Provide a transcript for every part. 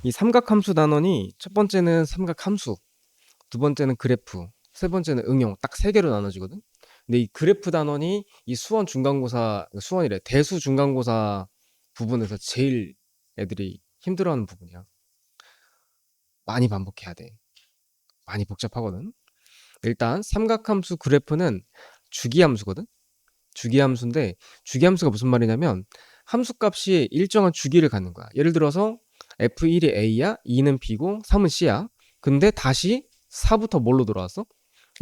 이 삼각함수 단원이 첫 번째는 삼각함수, 두 번째는 그래프, 세 번째는 응용 딱 세 개로 나눠지거든. 근데 이 그래프 단원이 이 수원 중간고사 수원이래 대수 중간고사 부분에서 제일 애들이 힘들어하는 부분이야. 많이 반복해야 돼. 많이 복잡하거든. 일단 삼각함수 그래프는 주기함수거든. 주기함수인데 주기함수가 무슨 말이냐면 함수값이 일정한 주기를 갖는 거야. 예를 들어서 F1이 A야, 2는 B고 3은 C야. 근데 다시 4부터 뭘로 돌아왔어?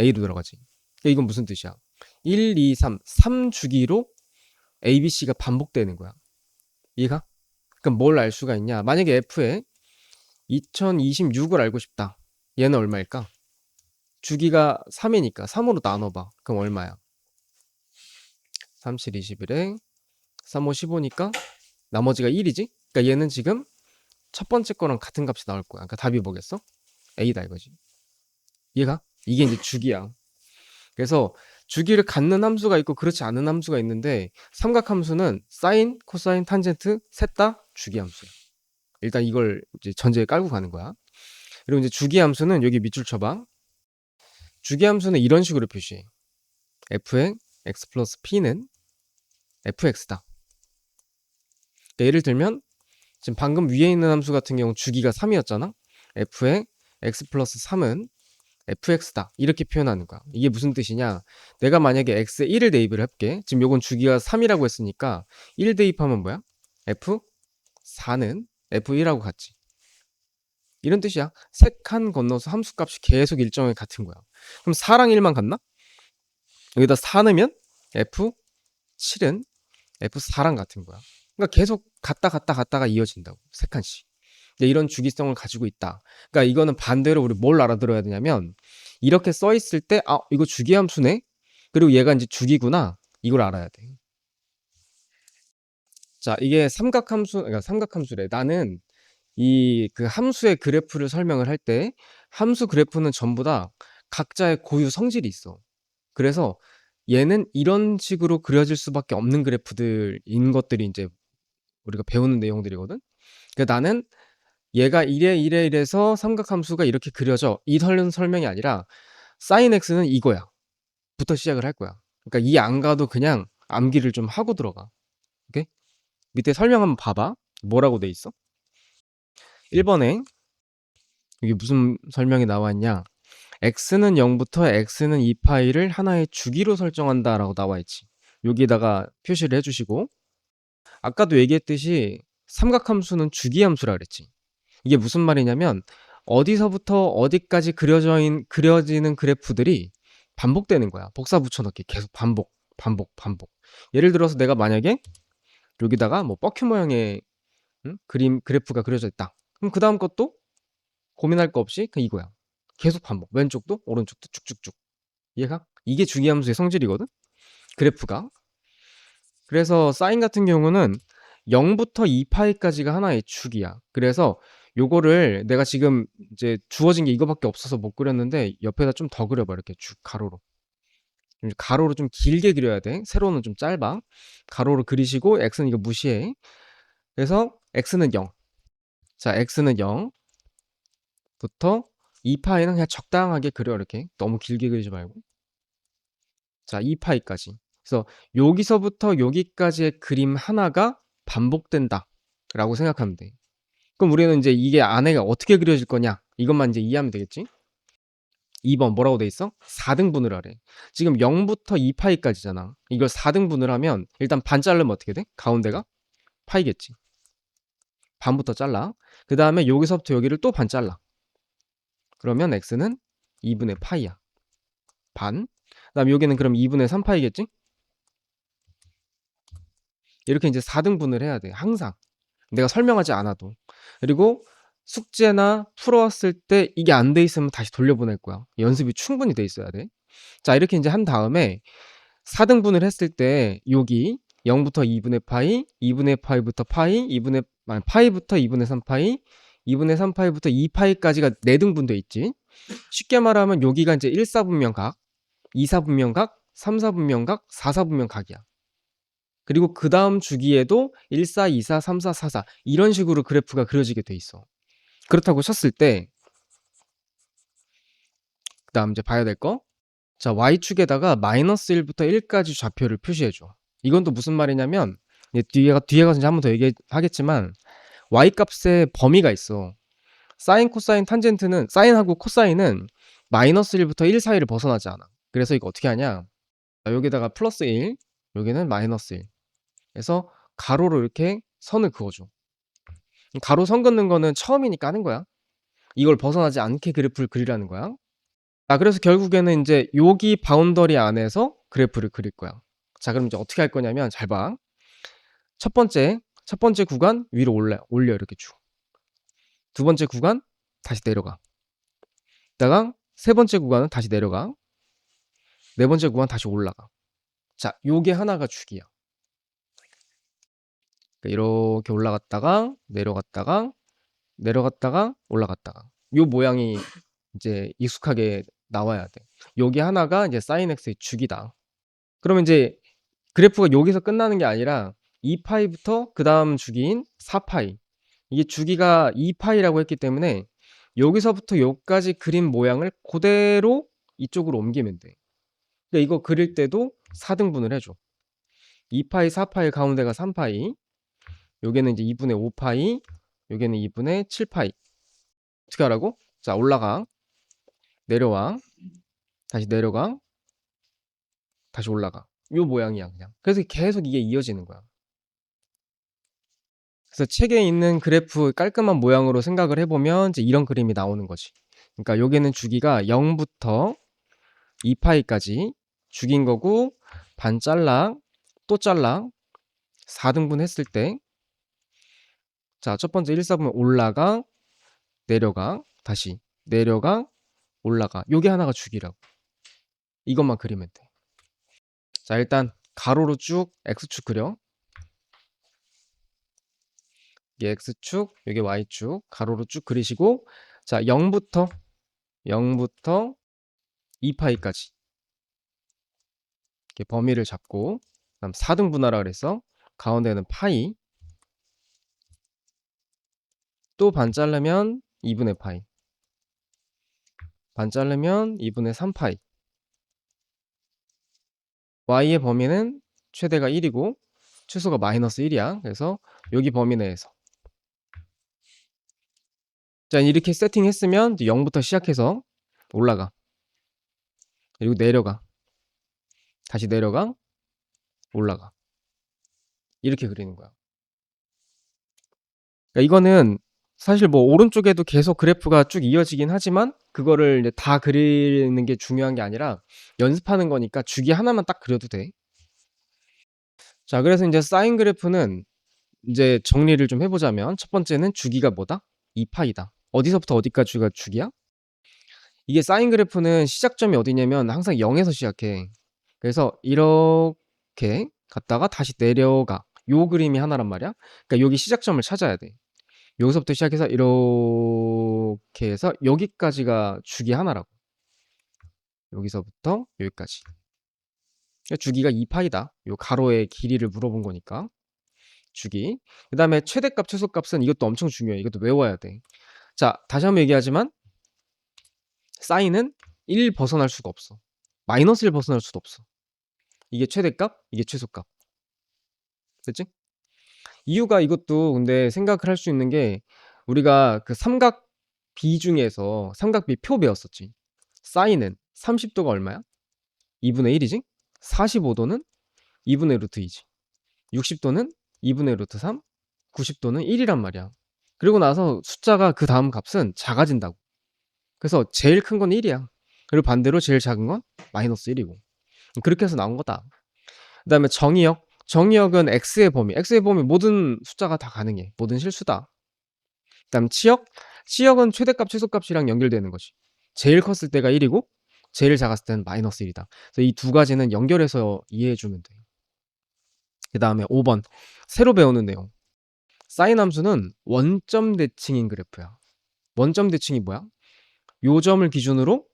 A로 들어가지. 이건 무슨 뜻이야? 1, 2, 3 주기로 A, B, C가 반복되는 거야. 이해가? 그럼 뭘 알 수가 있냐? 만약에 F에 2026을 알고 싶다. 얘는 얼마일까? 주기가 3이니까 3으로 나눠봐. 그럼 얼마야? 3, 7, 21에 3, 5, 15니까 나머지가 1이지? 그러니까 얘는 지금 첫 번째 거랑 같은 값이 나올 거야. 그러니까 답이 뭐겠어? A다 이거지. 이해가? 이게 이제 주기야. 그래서 주기를 갖는 함수가 있고 그렇지 않은 함수가 있는데 삼각함수는 사인, 코사인, 탄젠트 셋 다 주기 함수야. 일단 이걸 이제 전제에 깔고 가는 거야. 그리고 이제 주기 함수는 여기 밑줄 쳐봐. 주기 함수는 이런 식으로 표시해. f의 x 플러스 p는 fx다. 그러니까 예를 들면 지금 방금 위에 있는 함수 같은 경우 주기가 3이었잖아. f의 x 플러스 3은 fx다 이렇게 표현하는 거야. 이게 무슨 뜻이냐, 내가 만약에 x에 1을 대입을 해볼게. 지금 요건 주기가 3이라고 했으니까 1 대입하면 뭐야? f4는 f1하고 같지. 이런 뜻이야. 세 칸 건너서 함수값이 계속 일정하게 같은 거야. 그럼 4랑 1만 같나? 여기다 4 넣으면 f7은 f4랑 같은 거야. 그러니까 계속 갔다가 이어진다고. 세 칸씩. 이런 주기성을 가지고 있다. 그러니까 이거는 반대로 우리 뭘 알아들어야 되냐면 이렇게 써 있을 때 이거 주기함수네. 그리고 얘가 이제 주기구나. 이걸 알아야 돼. 자, 이게 삼각함수, 그러니까 삼각함수래. 나는 이 그 함수의 그래프를 설명을 할 때 함수 그래프는 전부 다 각자의 고유 성질이 있어. 그래서 얘는 이런 식으로 그려질 수밖에 없는 그래프들인 것들이 이제 우리가 배우는 내용들이거든. 그러니까 나는 얘가 이래서 삼각함수가 이렇게 그려져. 이 설명이 아니라 sin x는 이거야. 부터 시작을 할 거야. 그러니까 이 안 가도 그냥 암기를 좀 하고 들어가. 오케이? 밑에 설명 한번 봐봐. 뭐라고 돼 있어? 1번에 이게 무슨 설명이 나와 있냐? x는 0부터 x는 2파이를 하나의 주기로 설정한다라고 나와 있지. 여기다가 표시를 해주시고, 아까도 얘기했듯이 삼각함수는 주기함수라 그랬지. 이게 무슨 말이냐면 어디서부터 어디까지 그려지는 그래프들이 반복되는 거야. 복사 붙여넣기 계속 반복. 예를 들어서 내가 만약에 여기다가 뭐 뻑큐 모양의 그래프가 그려져 있다. 그럼 그 다음 것도 고민할 거 없이 그냥 이거야. 계속 반복. 왼쪽도 오른쪽도 쭉쭉쭉. 이해가? 이게 주기함수의 성질이거든. 그래프가. 그래서 사인 같은 경우는 0부터 2파이까지가 하나의 축이야. 그래서 요거를 내가 지금 이제 주어진 게 이거밖에 없어서 못 그렸는데 옆에다 좀 더 그려봐. 이렇게 쭉 가로로. 가로로 좀 길게 그려야 돼. 세로는 좀 짧아. 가로로 그리시고 x는 이거 무시해. 그래서 x는 0. 자, x는 0부터 2파이는 그냥 적당하게 그려. 이렇게 너무 길게 그리지 말고. 자, 2파이까지. 그래서 여기서부터 여기까지의 그림 하나가 반복된다 라고 생각하면 돼. 그럼 우리는 이제 이게 안에가 어떻게 그려질 거냐 이것만 이제 이해하면 되겠지. 2번 뭐라고 돼 있어? 4등분을 하래. 지금 0부터 2파이까지잖아. 이걸 4등분을 하면 일단 반 자르면 어떻게 돼? 가운데가 파이겠지. 반부터 잘라. 그 다음에 여기서부터 여기를 또 반 잘라. 그러면 x는 2분의 파이야. 반. 그 다음에 여기는 그럼 2분의 3파이겠지? 이렇게 이제 4등분을 해야 돼. 항상. 내가 설명하지 않아도. 그리고 숙제나 풀어왔을 때 이게 안 돼 있으면 다시 돌려보낼 거야. 연습이 충분히 돼 있어야 돼. 자, 이렇게 이제 한 다음에 4등분을 했을 때 여기 0부터 2분의 파이, 2분의 파이부터 파이, 파이부터 2분의 3파이, 2분의 3파이부터 2파이까지가 4등분돼 있지. 쉽게 말하면 여기가 이제 1사분면각, 2사분면각, 3사분면각, 4사분면각이야. 그리고 그 다음 주기에도 1, 4, 2, 4, 3, 4, 4, 4 이런 식으로 그래프가 그려지게 돼 있어. 그렇다고 쳤을 때 그다음 이제 봐야 될 거. 자, y축에다가 -1부터 1까지 좌표를 표시해 줘. 이건 또 무슨 말이냐면 이제 뒤에 가서 이제 한 번 더 얘기하겠지만 y 값의 범위가 있어. 사인, 코사인, 탄젠트는 사인하고 코사인은 -1부터 1 사이를 벗어나지 않아. 그래서 이거 어떻게 하냐? 자, 여기다가 +1, 여기는 -1. 그래서 가로로 이렇게 선을 그어줘. 가로 선 긋는 거는 처음이니까 하는 거야. 이걸 벗어나지 않게 그래프를 그리라는 거야. 자, 그래서 결국에는 이제 여기 바운더리 안에서 그래프를 그릴 거야. 자, 그럼 이제 어떻게 할 거냐면 잘 봐. 첫 번째 구간 위로 올려 이렇게 쭉. 두 번째 구간 다시 내려가. 다가 세 번째 구간은 다시 내려가. 네 번째 구간 다시 올라가. 자, 요게 하나가 축이야. 그러니까 이렇게 올라갔다가 내려갔다가 내려갔다가 올라갔다가 요 모양이 이제 익숙하게 나와야 돼. 여기 하나가 이제 sin x의 축이다. 그러면 이제 그래프가 여기서 끝나는 게 아니라 2파이부터 그 다음 주기인 4파이, 이게 주기가 2파이라고 했기 때문에 여기서부터 여기까지 그린 모양을 그대로 이쪽으로 옮기면 돼. 그러니까 이거 그릴 때도 4등분을 해줘. 2파이 4파이 가운데가 3파이, 여기는 이제 2분의 5파이, 여기는 2분의 7파이. 어떻게 하라고? 자, 올라가, 내려와, 다시 내려가, 다시 올라가. 요 모양이야 그냥. 그래서 계속 이게 이어지는 거야. 그래서 책에 있는 그래프 깔끔한 모양으로 생각을 해보면 이제 이런 그림이 나오는 거지. 그러니까 여기는 주기가 0부터 2파이까지 주기인 거고, 반 잘라, 또 잘라, 4등분 했을 때, 자, 첫 번째 1, 4분면 올라가, 내려가, 다시 내려가, 올라가. 요게 하나가 주기라고. 이것만 그리면 돼. 자, 일단 가로로 쭉 x축 그려. 이게 x축, 이게 y축, 가로로 쭉 그리시고, 자, 0부터 2파이까지 이렇게 범위를 잡고, 그다음 4등분하라 그랬어. 가운데는 파이, 또 반 자르면 2분의 파이, 반 자르면 2분의 3파이. y의 범위는 최대가 1이고 최소가 -1이야. 그래서 여기 범위 내에서, 자, 이렇게 세팅했으면 0부터 시작해서 올라가, 그리고 내려가, 다시 내려가, 올라가. 이렇게 그리는 거야. 그러니까 이거는 사실 뭐 오른쪽에도 계속 그래프가 쭉 이어지긴 하지만 그거를 이제 다 그리는 게 중요한 게 아니라 연습하는 거니까 주기 하나만 딱 그려도 돼. 자, 그래서 이제 사인 그래프는 이제 정리를 좀 해보자면 첫 번째는 주기가 뭐다? 2파이다. 어디서부터 어디까지가 주기야? 이게 사인 그래프는 시작점이 어디냐면 항상 0에서 시작해. 그래서 이렇게 갔다가 다시 내려가. 요 그림이 하나란 말이야. 그러니까 여기 시작점을 찾아야 돼. 여기서부터 시작해서 이렇게 해서 여기까지가 주기 하나라고. 여기서부터 여기까지. 주기가 2파이다. 요 가로의 길이를 물어본 거니까. 주기. 그 다음에 최대값, 최소값은 이것도 엄청 중요해. 이것도 외워야 돼. 자, 다시 한번 얘기하지만 사인은 1 벗어날 수가 없어. -1 벗어날 수도 없어. 이게 최대값, 이게 최소값. 됐지? 이유가 이것도 근데 생각을 할 수 있는 게, 우리가 그 삼각비 중에서 삼각비 표 배웠었지. 사인은 30도가 얼마야? 2분의 1이지? 45도는 2분의 루트 2지. 60도는 2분의 루트 3, 90도는 1이란 말이야. 그리고 나서 숫자가 그 다음 값은 작아진다고. 그래서 제일 큰 건 1이야. 그리고 반대로 제일 작은 건 -1이고. 그렇게 해서 나온 거다. 그 다음에 정의역. 정의역은 x의 범위. x의 범위 모든 숫자가 다 가능해. 모든 실수다. 그 다음 치역. 치역은 최대값, 최소값이랑 연결되는 거지. 제일 컸을 때가 1이고 제일 작았을 때는 -1이다. 그래서 이 두 가지는 연결해서 이해해주면 돼. 그 다음에 5번. 새로 배우는 내용. 사인 함수는 원점 대칭인 그래프야. 원점 대칭이 뭐야? 요 점을 기준으로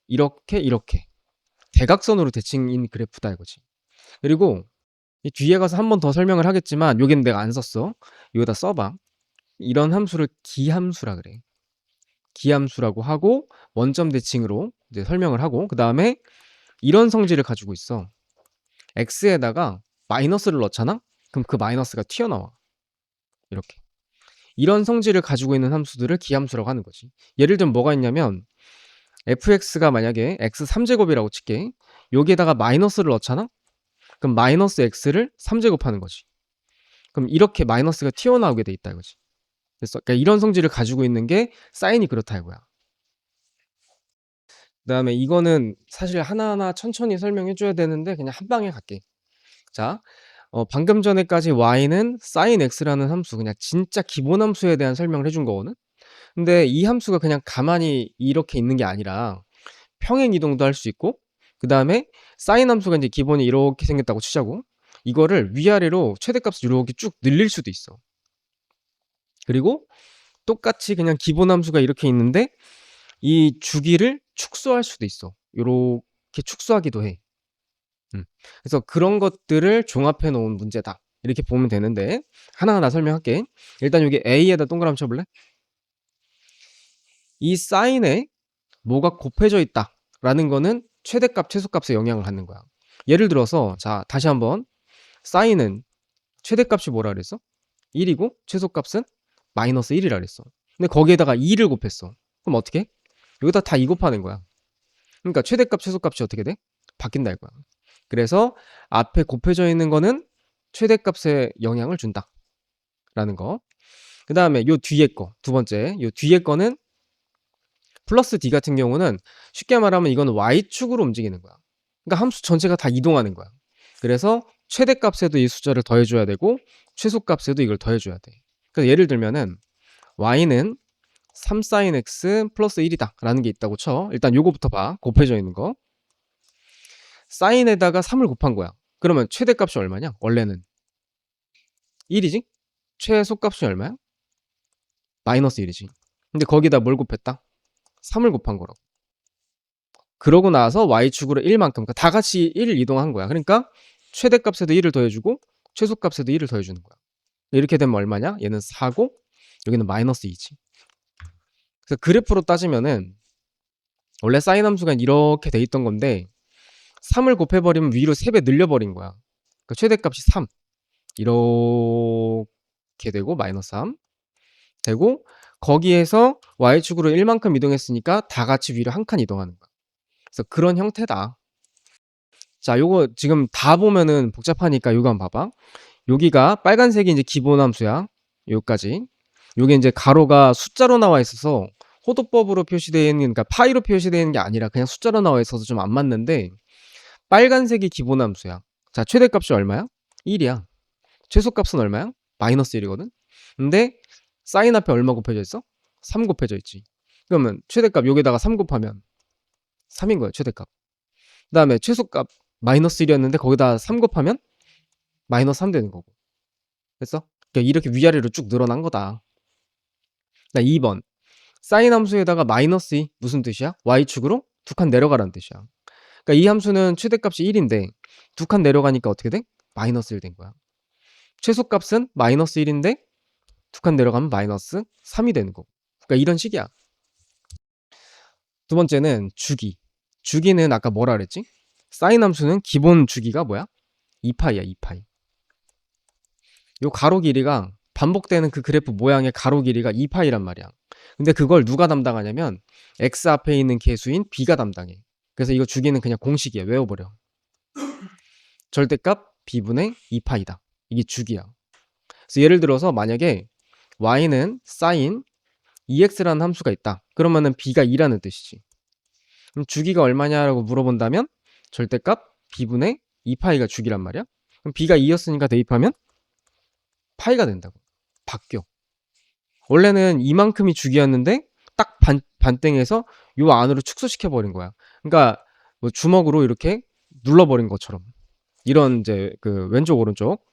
이렇게 대각선으로 대칭인 그래프다 이거지. 그리고 이 뒤에 가서 한 번 더 설명을 하겠지만 여기는 내가 안 썼어. 이거 다 써봐. 이런 함수를 기함수라 그래. 기함수라고 하고 원점 대칭으로 이제 설명을 하고 그다음에 이런 성질을 가지고 있어. x에다가 마이너스를 넣잖아? 그럼 그 마이너스가 튀어나와. 이렇게. 이런 성질을 가지고 있는 함수들을 기함수라고 하는 거지. 예를 들면 뭐가 있냐면 fx가 만약에 x 3제곱이라고 칠게. 여기에다가 마이너스를 넣잖아? 그럼 마이너스 x를 3제곱하는 거지. 그럼 이렇게 마이너스가 튀어나오게 돼 있다 이거지. 그래서 그러니까 이런 성질을 가지고 있는 게 사인이 그렇다 이거야. 그다음에 이거는 사실 하나하나 천천히 설명해 줘야 되는데 그냥 한 방에 갈게. 자, 방금 전에까지 y는 sin x라는 함수, 그냥 진짜 기본 함수에 대한 설명을 해준 거거든. 근데 이 함수가 그냥 가만히 이렇게 있는 게 아니라 평행 이동도 할 수 있고, 그 다음에 sin 함수가 이제 기본이 이렇게 생겼다고 치자고. 이거를 위아래로 최대값을 이렇게 쭉 늘릴 수도 있어. 그리고 똑같이 그냥 기본 함수가 이렇게 있는데 이 주기를 축소할 수도 있어. 요렇게 축소하기도 해. 그래서 그런 것들을 종합해 놓은 문제다. 이렇게 보면 되는데 하나하나 설명할게. 일단 여기 A에다 동그라미 쳐볼래? 이 사인에 뭐가 곱해져 있다 라는 거는 최대값 최소값에 영향을 갖는 거야. 예를 들어서 자 다시 한번 사인은 최대값이 뭐라 그랬어? 1이고 최소값은 마이너스 1이라 그랬어. 근데 거기에다가 2를 곱했어. 그럼 어떻게 해? 여기다 다 2 곱하는 거야. 그러니까 최대값 최소값이 어떻게 돼? 바뀐다 이거야. 그래서 앞에 곱해져 있는 거는 최대값에 영향을 준다 라는 거. 그 다음에 요 뒤에 거, 두 번째 요 뒤에 거는 플러스 D 같은 경우는 쉽게 말하면 이건 Y축으로 움직이는 거야. 그러니까 함수 전체가 다 이동하는 거야. 그래서 최대값에도 이 숫자를 더해줘야 되고 최소값에도 이걸 더해줘야 돼. 그래서 예를 들면은 Y는 3sin x 플러스 1이다 라는 게 있다고 쳐. 일단 요거부터 봐. 곱해져 있는 거. 사인에다가 3을 곱한 거야. 그러면 최대값이 얼마냐? 원래는 1이지? 최소값이 얼마야? 마이너스 1이지. 근데 거기다 뭘 곱했다? 3을 곱한 거라고. 그러고 나서 y축으로 1만큼, 그러니까 다 같이 1을 이동한 거야. 그러니까 최대값에도 1을 더해주고 최소값에도 1을 더해주는 거야. 이렇게 되면 얼마냐? 얘는 4고 여기는 마이너스 2지. 그래서 그래프로 따지면은 원래 사인 함수가 이렇게 돼 있던 건데 3을 곱해버리면 위로 3배 늘려버린 거야. 그러니까 최대값이 3 이렇게 되고 마이너스 3 되고 거기에서 y축으로 1만큼 이동했으니까 다 같이 위로 한 칸 이동하는 거야. 그래서 그런 형태다. 자, 요거 지금 다 보면은 복잡하니까 요거 한번 봐봐. 여기가 빨간색이 이제 기본 함수야. 요까지. 요게 이제 가로가 숫자로 나와 있어서 호도법으로 표시되어 있는, 그러니까 파이로 표시되어 있는 게 아니라 그냥 숫자로 나와 있어서 좀 안 맞는데 빨간색이 기본 함수야. 자, 최대값이 얼마야? 1이야. 최소값은 얼마야? 마이너스 1이거든. 근데 사인 앞에 얼마 곱해져 있어? 3 곱해져 있지. 그러면 최대값 여기다가 3 곱하면 3인 거야, 최대값. 그 다음에 최소값 마이너스 1이었는데 거기다 3 곱하면 마이너스 3 되는 거고. 됐어? 그러니까 이렇게 위아래로 쭉 늘어난 거다. 나 2번. 사인 함수에다가 마이너스 2 무슨 뜻이야? y축으로 두 칸 내려가라는 뜻이야. 그러니까 이 함수는 최대값이 1인데 두 칸 내려가니까 어떻게 돼? 마이너스 1 된 거야. 최소값은 마이너스 1인데 두 칸 내려가면 마이너스 3이 되는 거고. 그러니까 이런 식이야. 두 번째는 주기. 주기는 아까 뭐라 그랬지? 사인 함수는 기본 주기가 뭐야? 2파이야, 2파이. 요 가로 길이가 반복되는 그 그래프 모양의 가로 길이가 2파이란 말이야. 근데 그걸 누가 담당하냐면 x 앞에 있는 개수인 b가 담당해. 그래서 이거 주기는 그냥 공식이야. 외워버려. 절대값 b분의 2파이다. 이게 주기야. 그래서 예를 들어서 만약에 y는 sin 2x라는 함수가 있다. 그러면은 b가 2라는 뜻이지. 그럼 주기가 얼마냐라고 물어본다면 절대값 b분의 2파이가 주기란 말이야. 그럼 b가 2였으니까 대입하면 파이가 된다고. 바뀌어. 원래는 이만큼이 주기였는데 딱 반땡해서 요 안으로 축소시켜버린 거야. 그러니까 뭐 주먹으로 이렇게 눌러버린 것처럼. 이런 이제 그 왼쪽 오른쪽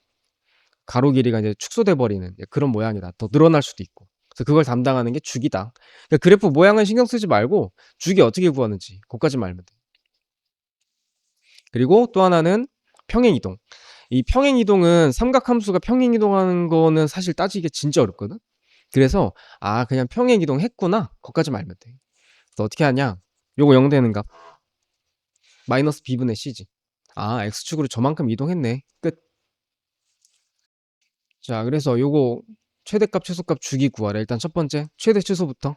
가로 길이가 이제 축소돼 버리는 그런 모양이다. 더 늘어날 수도 있고. 그래서 그걸 담당하는 게 주기다. 그러니까 그래프 모양은 신경 쓰지 말고 주기 어떻게 구하는지 그것까지만 알면 돼. 그리고 또 하나는 평행이동. 이 평행이동은 삼각함수가 평행이동하는 거는 사실 따지기 진짜 어렵거든. 그래서 그냥 평행 이동했구나. 거기까지만 알면 돼. 그래서 어떻게 하냐? 요거 0 되는 값 마이너스 b분의 c지. x축으로 저만큼 이동했네. 끝. 자, 그래서 요거 최대값 최소값 주기 구하래. 일단 첫 번째 최대 최소부터.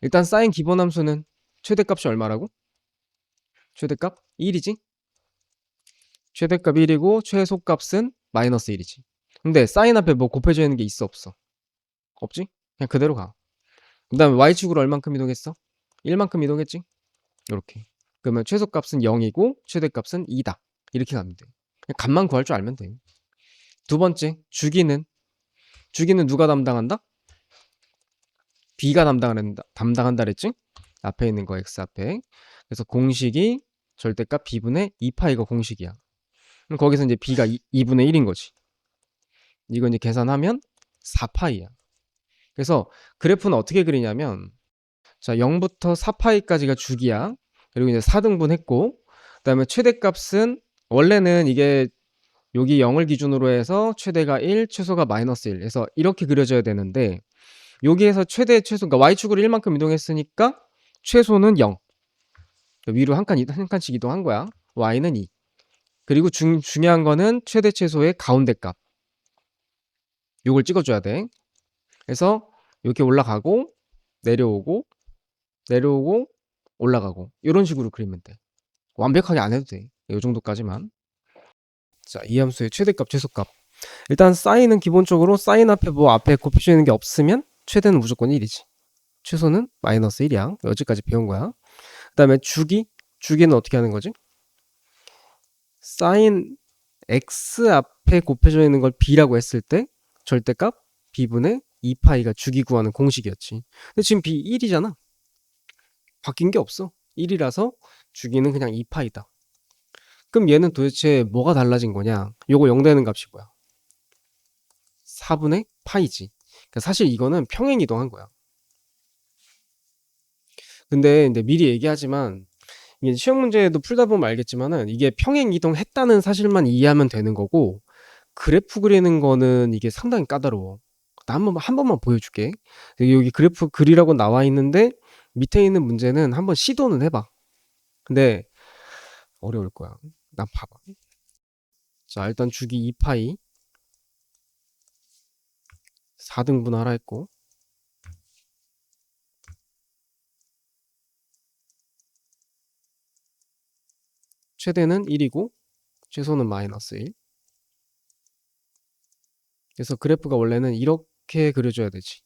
일단 사인 기본 함수는 최대값이 얼마라고? 최대값 1이지? 최대값 1이고 최소값은 마이너스 1이지. 근데 사인 앞에 뭐 곱해져 있는 게 있어 없어? 없지? 그냥 그대로 가. 그 다음에 y축으로 얼만큼 이동했어? 1만큼 이동했지? 이렇게. 그러면 최소값은 0이고 최대값은 2다. 이렇게 가면 돼. 그냥 값만 구할 줄 알면 돼. 두 번째 주기는 누가 담당한다? b가 담당한다 그랬지? 앞에 있는 거 x 앞에. 그래서 공식이 절대값 b분의 2파이가 공식이야. 그럼 거기서 이제 b가 2분의 1인 거지. 이거 이제 계산하면 4파이야. 그래서 그래프는 어떻게 그리냐면, 자, 0부터 4파이까지가 주기야. 그리고 이제 4등분 했고, 그 다음에 최대값은 원래는 이게 여기 0을 기준으로 해서 최대가 1, 최소가 마이너스 1. 그래서 이렇게 그려져야 되는데, 여기에서 최대, 최소, 그러니까 y축으로 1만큼 이동했으니까 최소는 0. 위로 한 칸씩 이동한 거야. y는 2. 그리고 중요한 거는 최대 최소의 가운데 값. 요걸 찍어줘야 돼. 그래서 이렇게 올라가고 내려오고 내려오고 올라가고 이런 식으로 그리면 돼. 완벽하게 안 해도 돼. 이 정도까지만. 자, 이 함수의 최대값 최소값. 일단 사인은 기본적으로 사인 앞에 뭐 앞에 곱해져 있는 게 없으면 최대는 무조건 1이지. 최소는 마이너스 1이야. 여기까지 배운 거야. 그 다음에 주기는 어떻게 하는 거지? 사인 x 앞에 곱해져 있는 걸 b라고 했을 때 절대값 b분의 2파이가 주기 구하는 공식이었지. 근데 지금 b 1이잖아. 바뀐 게 없어. 1이라서 주기는 그냥 2파이다. 그럼 얘는 도대체 뭐가 달라진 거냐? 요거 0 되는 값이 뭐야? 4분의 파이지. 그러니까 사실 이거는 평행 이동한 거야. 근데 미리 얘기하지만 이게 시험 문제도 풀다 보면 알겠지만은 이게 평행 이동했다는 사실만 이해하면 되는 거고, 그래프 그리는 거는 이게 상당히 까다로워. 나 한 번만 보여줄게. 여기 그래프 그리라고 나와 있는데 밑에 있는 문제는 한번 시도는 해봐. 근데 어려울 거야. 난 봐봐. 자, 일단 주기 2파이 4등분 하라 했고, 최대는 1이고 최소는 마이너스 1. 그래서 그래프가 원래는 이렇게 그려줘야 되지.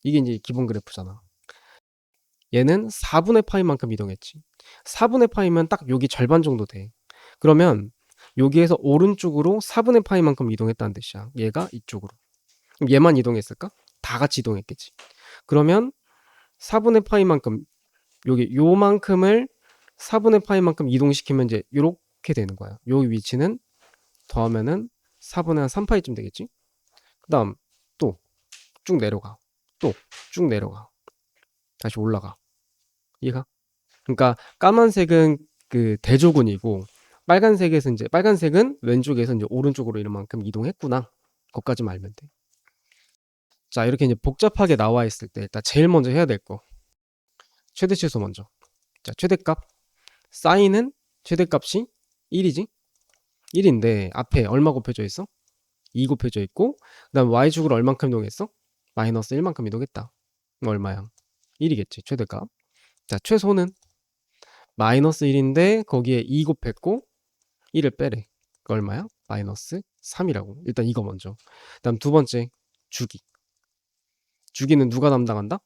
이게 이제 기본 그래프잖아. 얘는 4분의 파이만큼 이동했지. 4분의 파이면 딱 여기 절반 정도 돼. 그러면 여기에서 오른쪽으로 4분의 파이만큼 이동했다는 뜻이야. 얘가 이쪽으로. 그럼 얘만 이동했을까? 다 같이 이동했겠지. 그러면 4분의 파이만큼, 여기 요만큼을 4분의 파이만큼 이동시키면 이제 요렇게 되는 거야. 요 위치는 더하면은 4분의 한 3파이쯤 되겠지. 그 다음 또 쭉 내려가. 또 쭉 내려가. 다시 올라가. 이해가? 그러니까 까만색은 그 대조군이고, 빨간색은 왼쪽에서 이제 오른쪽으로 이만큼 이동했구나. 거기까지만 알면 돼. 자, 이렇게 이제 복잡하게 나와 있을 때 일단 제일 먼저 해야 될 거. 최대 최소 먼저. 자, 최대값. 사인은 최대값이 1이지? 1인데 앞에 얼마 곱해져 있어? 2 곱해져 있고, 그 다음 y축으로 얼만큼 이동했어? 마이너스 1만큼 이동했다. 그럼 얼마야? 1이겠지, 최대값. 자, 최소는 마이너스 1인데 거기에 2 곱했고 1을 빼래. 그 얼마야? 마이너스 3이라고. 일단 이거 먼저. 그 다음 두 번째, 주기. 주기는 누가 담당한다?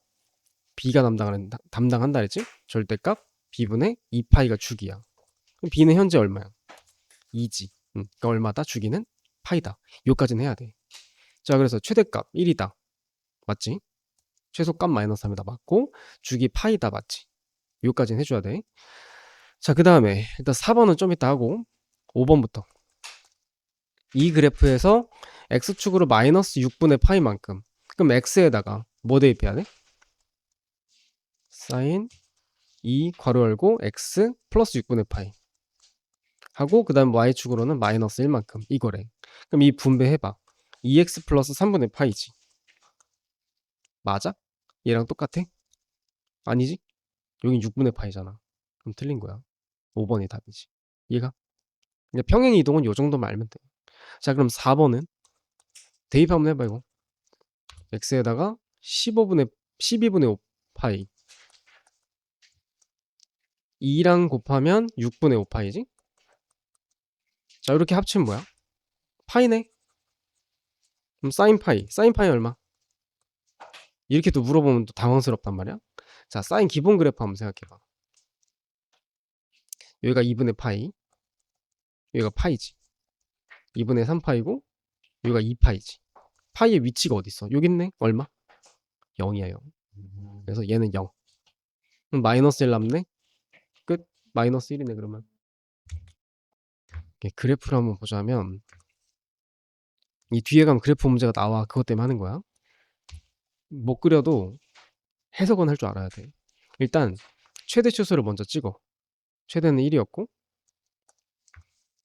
b가 담당한다 그랬지? 절대값 b분의 2파이가 주기야. 그럼 b는 현재 얼마야? 2지. 그러니까 얼마다? 주기는 파이다. 요까지는 해야 돼. 자, 그래서 최대값 1이다. 맞지? 최소값 마이너스 3이다. 맞고, 주기 파이다. 맞지? 요까지는 해줘야 돼. 자, 그 다음에 일단 4번은 좀 이따 하고 5번부터. 이 그래프에서 x축으로 마이너스 6분의 파이만큼. 그럼 x에다가 뭐 대입해야 돼? 사인 2 괄호 열고 x 플러스 6분의 파이 하고, 그 다음 y축으로는 마이너스 1만큼 이거래. 그럼 이 분배해봐. 2x 플러스 3분의 파이지. 맞아? 얘랑 똑같아? 아니지? 여긴 6분의 파이잖아. 그럼 틀린 거야. 5번이 답이지. 이해가? 그냥 평행 이동은 요 정도만 알면 돼. 자, 그럼 4번은 대입 한번 해봐, 이거. x에다가 12분의 5 파이. 2랑 곱하면 6분의 5 파이지? 자, 이렇게 합치면 뭐야? 파이네? 그럼 사인 파이. 사인 파이 얼마? 이렇게 또 물어보면 또 당황스럽단 말이야. 자, 사인 기본 그래프 한번 생각해봐. 여기가 2분의 파이, 여기가 파이지. 2분의 3파이고 여기가 2파이지. 파이의 위치가 어디 있어? 여기 있네. 얼마? 0이야, 0. 그래서 얘는 0. 그럼 마이너스 1 남네. 끝. 마이너스 1이네, 그러면. 그래프를 한번 보자면 이 뒤에 가면 그래프 문제가 나와. 그것 때문에 하는 거야. 못 그려도 해석은 할 줄 알아야 돼. 일단 최대 추수를 먼저 찍어. 최대는 1이었고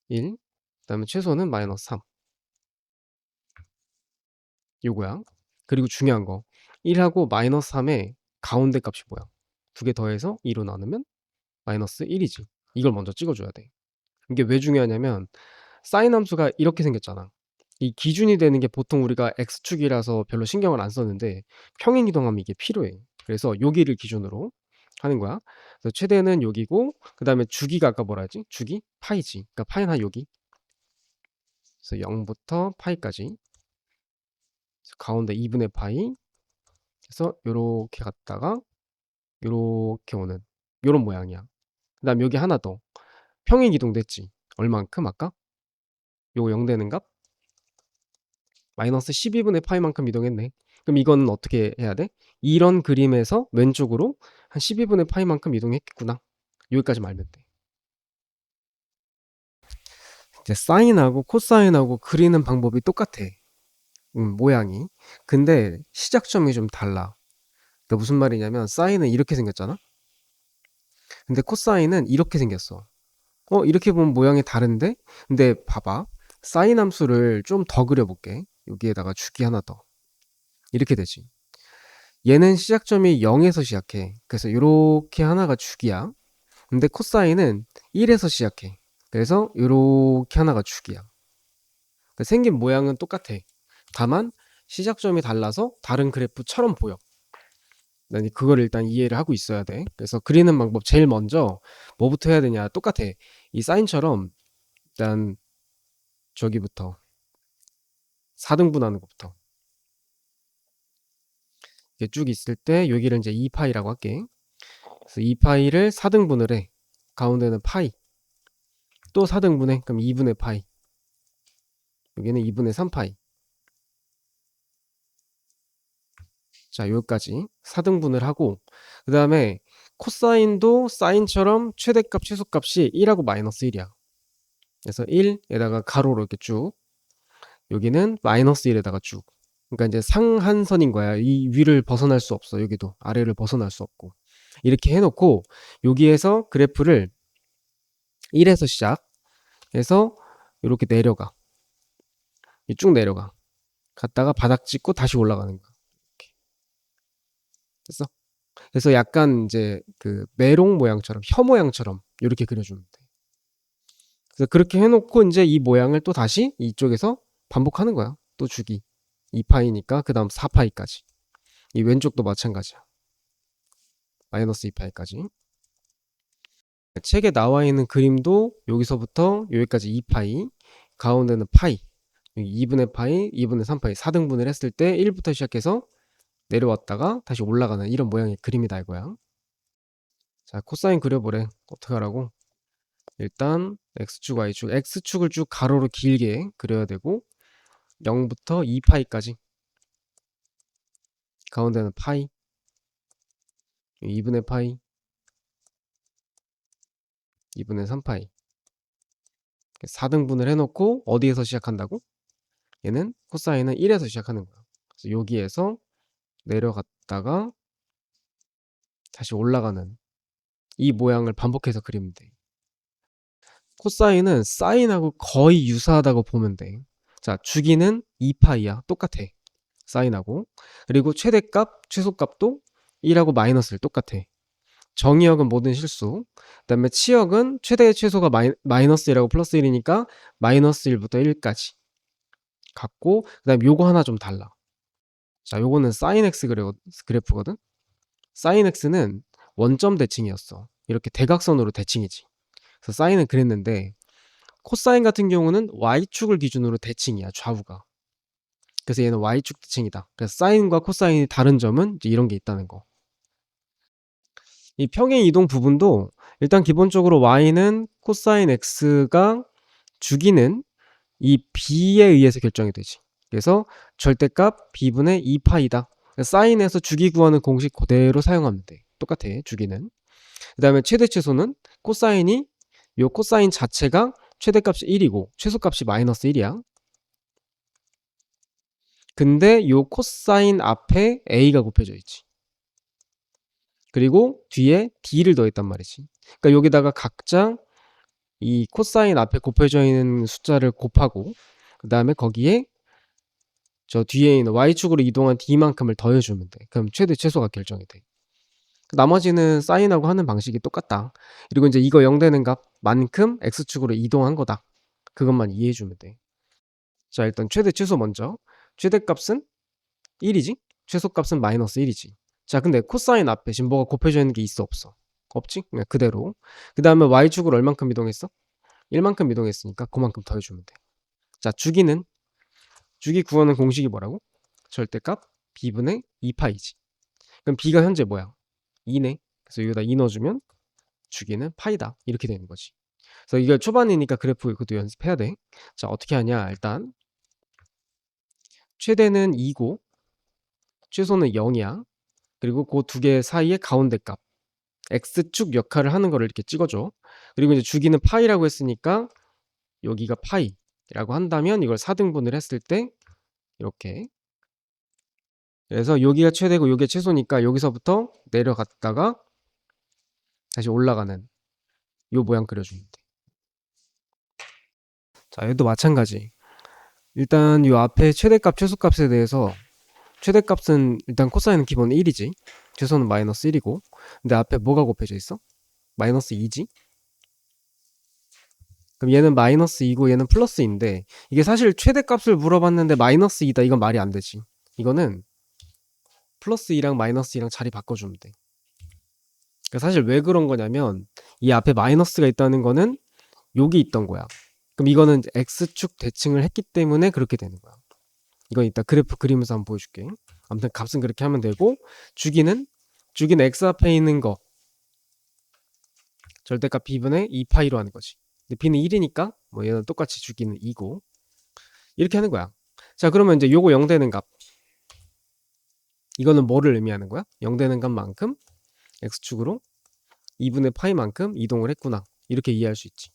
1, 그 다음에 최소는 마이너스 3. 요거야. 그리고 중요한 거 1하고 마이너스 3의 가운데 값이 뭐야? 두 개 더해서 2로 나누면 마이너스 1이지. 이걸 먼저 찍어줘야 돼. 이게 왜 중요하냐면 사인 함수가 이렇게 생겼잖아. 이 기준이 되는 게 보통 우리가 x축이라서 별로 신경을 안 썼는데 평행이동하면 이게 필요해. 그래서 여기를 기준으로 하는 거야. 그래서 최대는 여기고 그 다음에 주기가 아까 뭐라 했지? 주기? 파이지. 그러니까 파이는 한 여기. 그래서 0부터 파이까지. 그래서 가운데 2분의 파이. 그래서 요렇게 갔다가 요렇게 오는 요런 모양이야. 그 다음 여기 하나 더. 평행이동 됐지. 얼만큼 아까? 요거 0 되는 값? 마이너스 12분의 파이만큼 이동했네. 그럼 이거는 어떻게 해야 돼? 이런 그림에서 왼쪽으로 한 12분의 파이만큼 이동했겠구나. 여기까지만 알면 돼. 이제 사인하고 코사인하고 그리는 방법이 똑같아. 모양이. 근데 시작점이 좀 달라. 그러니까 무슨 말이냐면 사인은 이렇게 생겼잖아. 근데 코사인은 이렇게 생겼어. 이렇게 보면 모양이 다른데? 근데 봐봐. 사인 함수를 좀 더 그려볼게. 여기에다가 주기 하나 더. 이렇게 되지. 얘는 시작점이 0에서 시작해. 그래서 이렇게 하나가 주기야. 근데 코사인은 1에서 시작해. 그래서 이렇게 하나가 주기야. 그러니까 생긴 모양은 똑같아. 다만 시작점이 달라서 다른 그래프처럼 보여. 난 그걸 일단 이해를 하고 있어야 돼. 그래서 그리는 방법 제일 먼저 뭐부터 해야 되냐? 똑같아. 이 사인처럼 일단 저기부터 4등분하는 것부터 이게 쭉 있을 때 여기를 이제 2파이라고 할게. 그래서 2파이를 4등분을 해. 가운데는 파이. 또 4등분해. 그럼 2분의 파이. 여기는 2분의 3파이. 자, 여기까지 4등분을 하고 그 다음에 코사인도 사인처럼 최대값 최소값이 1하고 마이너스 1이야. 그래서 1에다가 가로로 이렇게 쭉 여기는 마이너스 1에다가 쭉. 그러니까 이제 상한선인 거야. 이 위를 벗어날 수 없어. 여기도 아래를 벗어날 수 없고 이렇게 해놓고 여기에서 그래프를 1에서 시작해서 이렇게 내려가. 쭉 내려가. 갔다가 바닥 찍고 다시 올라가는 거야. 이렇게. 됐어? 그래서 약간 이제 그 메롱 모양처럼 혀 모양처럼 이렇게 그려주면 돼. 그래서 그렇게 해놓고 이제 이 모양을 또 다시 이쪽에서 반복하는 거야. 또 주기 2파이니까 그 다음 4파이까지. 이 왼쪽도 마찬가지야. 마이너스 2파이까지. 책에 나와 있는 그림도 여기서부터 여기까지 2파이, 가운데는 파이, 2분의 파이, 2분의 3파이 4등분을 했을 때 1부터 시작해서 내려왔다가 다시 올라가는 이런 모양의 그림이다 이거야. 자, 코사인 그려보래. 어떻게 하라고? 일단 x축, y축, x축을 쭉 가로로 길게 그려야 되고 0부터 2파이까지 가운데는 파이, 2분의 파이, 2분의 3파이 4등분을 해놓고 어디에서 시작한다고? 얘는 코사인은 1에서 시작하는 거야. 그래서 여기에서 내려갔다가 다시 올라가는 이 모양을 반복해서 그리면 돼. 코사인은 사인하고 거의 유사하다고 보면 돼. 자, 주기는 2파이야. 똑같아. 사인하고. 그리고 최대값, 최소값도 1하고 마이너스 1 똑같아. 정의역은 모든 실수. 그 다음에 치역은 최대 최소가 마이너스 1하고 플러스 1이니까 마이너스 1부터 1까지 같고, 그 다음에 요거 하나 좀 달라. 자, 요거는 사인 x 그래프거든. 사인 x는 원점 대칭이었어. 이렇게 대각선으로 대칭이지. 그래서 사인은 그랬는데 코사인 같은 경우는 y축을 기준으로 대칭이야, 좌우가. 그래서 얘는 y축 대칭이다. 그래서 사인과 코사인이 다른 점은 이제 이런 게 있다는 거. 이 평행 이동 부분도 일단 기본적으로 y는 코사인 x가 주기는 이 b에 의해서 결정이 되지. 그래서 절대값 b분의 2파이다. 사인에서 주기 구하는 공식 그대로 사용하면 돼. 똑같아, 주기는. 그 다음에 최대 최소는 코사인이 요 코사인 자체가 최대값이 1이고 최소값이 마이너스 1이야. 근데 요 코사인 앞에 a가 곱해져 있지. 그리고 뒤에 d를 더했단 말이지. 그러니까 여기다가 각자 이 코사인 앞에 곱해져 있는 숫자를 곱하고 그 다음에 거기에 저 뒤에 있는 y축으로 이동한 d만큼을 더해주면 돼. 그럼 최대 최소가 결정이 돼. 나머지는 사인하고 하는 방식이 똑같다. 그리고 이제 이거 0 되는 값만큼 x축으로 이동한 거다. 그것만 이해해주면 돼. 자, 일단 최대 최소 먼저. 최대값은 1이지? 최소값은 마이너스 1이지. 자, 근데 코사인 앞에 지금 뭐가 곱해져 있는 게 있어 없어? 없지? 그냥 그대로. 그 다음에 y축으로 얼만큼 이동했어? 1만큼 이동했으니까 그만큼 더해주면 돼. 자, 주기 구하는 공식이 뭐라고? 절대값 b분의 2파이지. 그럼 b가 현재 뭐야? 2네. 그래서 여기다 2 넣어주면 주기는 파이다. 이렇게 되는 거지. 그래서 이게 초반이니까 그래프 그것도 연습해야 돼. 자, 어떻게 하냐? 일단 최대는 2고 최소는 0이야. 그리고 그 두 개 사이의 가운데 값 x축 역할을 하는 거를 이렇게 찍어줘. 그리고 이제 주기는 파이라고 했으니까 여기가 파이라고 한다면 이걸 4등분을 했을 때 이렇게, 그래서 여기가 최대고 여기가 최소니까 여기서부터 내려갔다가 다시 올라가는 요 모양 그려주면 돼. 자, 얘도 마찬가지. 일단 요 앞에 최대값 최소값에 대해서 최대값은 일단 코사인은 기본 1이지. 최소는 마이너스 1이고. 근데 앞에 뭐가 곱해져 있어? 마이너스 2지. 그럼 얘는 마이너스 2고 얘는 플러스 2인데 이게 사실 최대값을 물어봤는데 마이너스 2다. 이건 말이 안 되지. 이거는 플러스 2랑 마이너스 2랑 자리 바꿔주면 돼. 그러니까 사실 왜 그런 거냐면 이 앞에 마이너스가 있다는 거는 여기 있던 거야. 그럼 이거는 x축 대칭을 했기 때문에 그렇게 되는 거야. 이건 이따 그래프 그리면서 한번 보여줄게. 아무튼 값은 그렇게 하면 되고, 주기는 x 앞에 있는 거 절대값 b분의 2파이로 하는 거지. 근데 b는 1이니까 뭐 얘는 똑같이 주기는 2고 이렇게 하는 거야. 자, 그러면 이제 요거 0 되는 값, 이거는 뭐를 의미하는 거야? 0 되는 값만큼 x축으로 2분의 파이만큼 이동을 했구나. 이렇게 이해할 수 있지.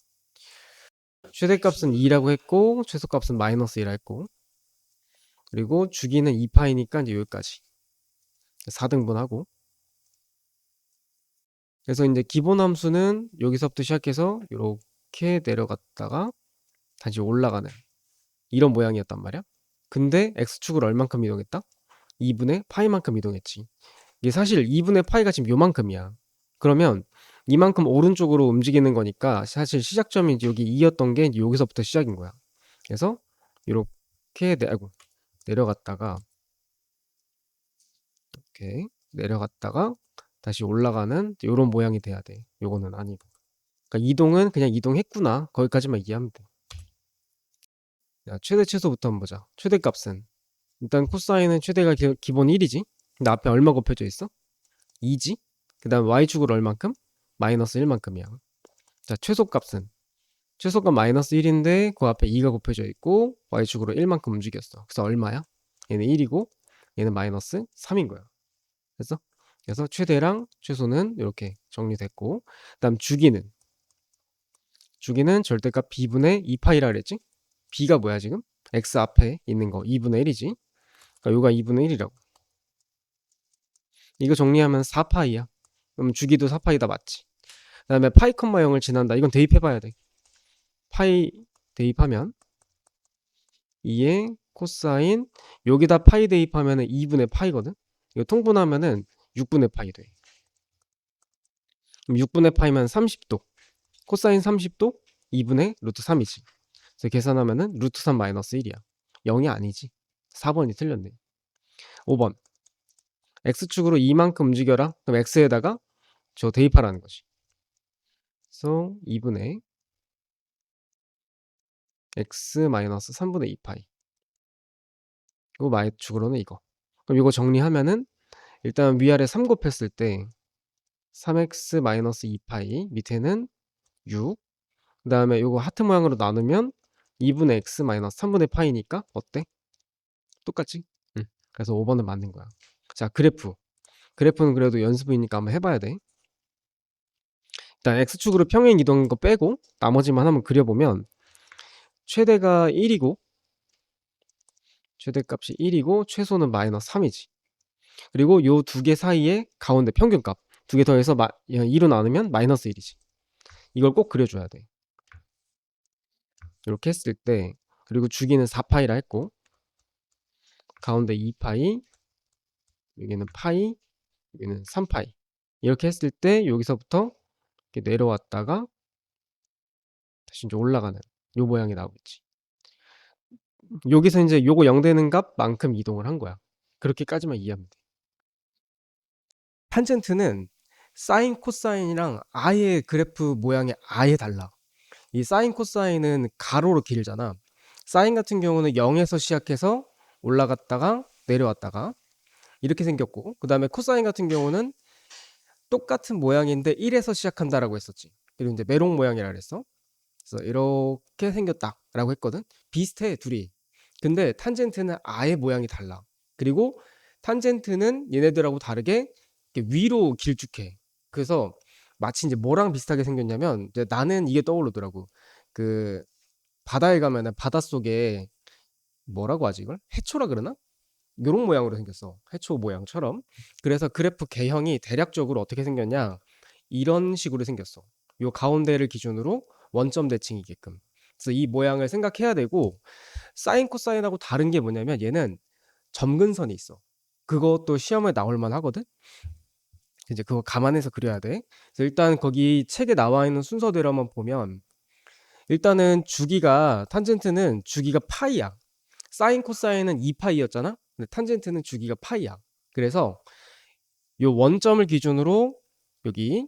최대값은 2라고 했고 최소값은 마이너스 1 했고, 그리고 주기는 2파이니까 이제 여기까지 4등분하고, 그래서 이제 기본 함수는 여기서부터 시작해서 이렇게 내려갔다가 다시 올라가는 이런 모양이었단 말이야. 근데 x축으로 얼만큼 이동했다? 2분의 파이만큼 이동했지. 이게 사실 2분의 파이가 지금 요만큼이야. 그러면 이만큼 오른쪽으로 움직이는 거니까 사실 시작점이 여기 2였던 게 여기서부터 시작인 거야. 그래서 이렇게 내려갔다가 이렇게 내려갔다가 다시 올라가는 이런 모양이 돼야 돼. 요거는 아니고. 그러니까 이동은 그냥 이동했구나. 거기까지만 이해하면 돼. 자, 최대 최소부터 한번 보자. 최대값은 일단 코사인은 최대가 기본 1이지. 근데 앞에 얼마 곱해져 있어? 2지. 그 다음 y축으로 얼만큼? 마이너스 1만큼이야. 자, 최소값은 최소값 마이너스 1인데 그 앞에 2가 곱해져 있고 y축으로 1만큼 움직였어. 그래서 얼마야? 얘는 1이고 얘는 마이너스 3인 거야. 그래서 최대랑 최소는 이렇게 정리됐고, 그 다음 주기는 절대값 b분의 2파이라 그랬지? b가 뭐야 지금? x 앞에 있는 거 2분의 1이지. 그러니까 요가 2분의 1이라고. 이거 정리하면 4파이야. 그럼 주기도 4파이다 맞지? 그 다음에 파이 컴마 0을 지난다. 이건 대입해봐야 돼. 파이 대입하면 2의 코사인 여기다 파이 대입하면은 2분의 파이거든. 이거 통분하면은 6분의 파이 돼. 그럼 6분의 파이면 30도. 코사인 30도 2분의 루트 3이지. 그래서 계산하면은 루트 3 마이너스 1이야. 0이 아니지. 4번이 틀렸네. 5번. x축으로 이만큼 움직여라. 그럼 x에다가 저 대입하라는 거지. 그래서 2분의 x 마이너스 3분의 2파이. 이거 y축으로는 이거. 그럼 이거 정리하면은 일단 위아래 3 곱했을 때 3x 마이너스 2파이 밑에는 6. 그 다음에 이거 하트 모양으로 나누면 2분의 x 마이너스 3분의 파이니까 어때? 똑같지? 응. 그래서 5번은 맞는 거야. 자, 그래프. 그래프는 그래도 연습이니까 한번 해봐야 돼. 일단 x축으로 평행 이동한 거 빼고 나머지만 한번 그려보면 최대가 1이고 최대값이 1이고 최소는 마이너스 3이지. 그리고 요 두 개 사이에 가운데 평균값 두 개 더해서 2로 나누면 마이너스 1이지. 이걸 꼭 그려줘야 돼. 이렇게 했을 때 그리고 주기는 4파이라 했고 가운데 2파이 여기는 파이 여기는 3파이 이렇게 했을 때 여기서부터 이렇게 내려왔다가 다시 이제 올라가는 요 모양이 나오겠지. 여기서 이제 요거 0 되는 값만큼 이동을 한 거야. 그렇게까지만 이해하면 돼. 탄젠트는 사인 코사인이랑 아예 그래프 모양이 아예 달라. 이 사인 코사인은 가로로 길잖아. 사인 같은 경우는 0에서 시작해서 올라갔다가 내려왔다가 이렇게 생겼고, 그 다음에 코사인 같은 경우는 똑같은 모양인데 1에서 시작한다라고 했었지. 그리고 이제 메롱 모양이라 그랬어. 그래서 이렇게 생겼다라고 했거든. 비슷해 둘이. 근데 탄젠트는 아예 모양이 달라. 그리고 탄젠트는 얘네들하고 다르게 이렇게 위로 길쭉해. 그래서 마치 이제 뭐랑 비슷하게 생겼냐면 이제 나는 이게 떠오르더라고. 그 바다에 가면은 바닷속에 뭐라고 하지 이걸? 해초라 그러나? 요런 모양으로 생겼어. 해초 모양처럼. 그래서 그래프 개형이 대략적으로 어떻게 생겼냐? 이런 식으로 생겼어. 요 가운데를 기준으로 원점 대칭이게끔. 그래서 이 모양을 생각해야 되고 사인 코사인하고 다른 게 뭐냐면 얘는 점근선이 있어. 그것도 시험에 나올 만하거든. 이제 그거 감안해서 그려야 돼. 그래서 일단 거기 책에 나와 있는 순서대로 한번 보면 일단은 주기가 탄젠트는 주기가 파이야. 사인 코사인은 2파이였잖아. 근데 탄젠트는 주기가 파이야. 그래서 요 원점을 기준으로 여기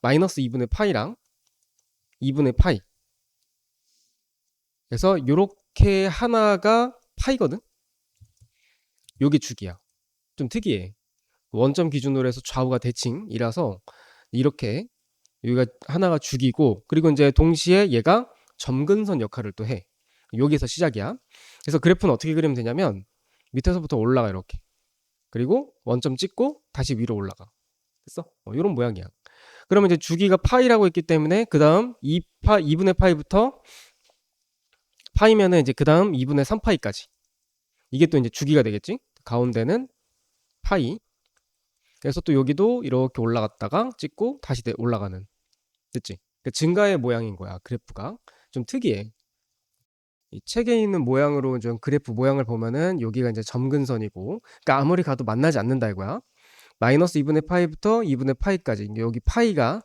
마이너스 2분의 파이랑 2분의 파이. 그래서 요렇게 하나가 파이거든. 요게 주기야. 좀 특이해. 원점 기준으로 해서 좌우가 대칭이라서 이렇게 여기가 하나가 주기고 그리고 이제 동시에 얘가 점근선 역할을 또 해. 여기서 시작이야. 그래서 그래프는 어떻게 그리면 되냐면 밑에서부터 올라가 이렇게. 그리고 원점 찍고 다시 위로 올라가. 됐어? 이런 모양이야. 그러면 이제 주기가 파이라고 했기 때문에 그 다음 2분의 파이부터 파이면은 이제 그 다음 2분의 3파이까지. 이게 또 이제 주기가 되겠지? 가운데는 파이. 그래서 또 여기도 이렇게 올라갔다가 찍고 다시 올라가는. 됐지? 그 증가의 모양인 거야, 그래프가. 좀 특이해. 이 책에 있는 모양으로 좀 그래프 모양을 보면은 여기가 이제 점근선이고, 그러니까 아무리 가도 만나지 않는다 이거야. 마이너스 2분의 파이부터 2분의 파이까지. 여기 파이가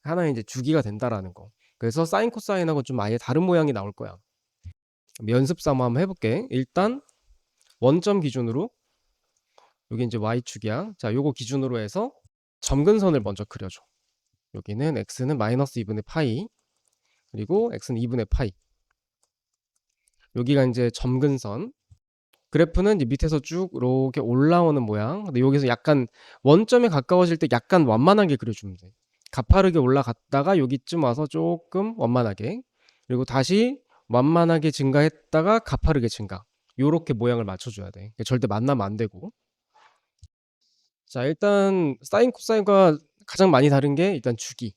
하나의 이제 주기가 된다라는 거. 그래서 사인 코사인하고 좀 아예 다른 모양이 나올 거야. 연습 삼아 한번 해볼게. 일단 원점 기준으로 여기 이제 y축이야. 자, 요거 기준으로 해서 점근선을 먼저 그려줘. 여기는 x는 마이너스 2분의 파이 그리고 x는 2분의 파이. 여기가 이제 점근선. 그래프는 이제 밑에서 쭉 이렇게 올라오는 모양. 근데 여기서 약간 원점에 가까워질 때 약간 완만하게 그려주면 돼. 가파르게 올라갔다가 여기쯤 와서 조금 완만하게. 그리고 다시 완만하게 증가했다가 가파르게 증가. 요렇게 모양을 맞춰줘야 돼. 절대 만나면 안 되고. 자, 일단 사인 코사인과 가장 많이 다른 게 일단 주기.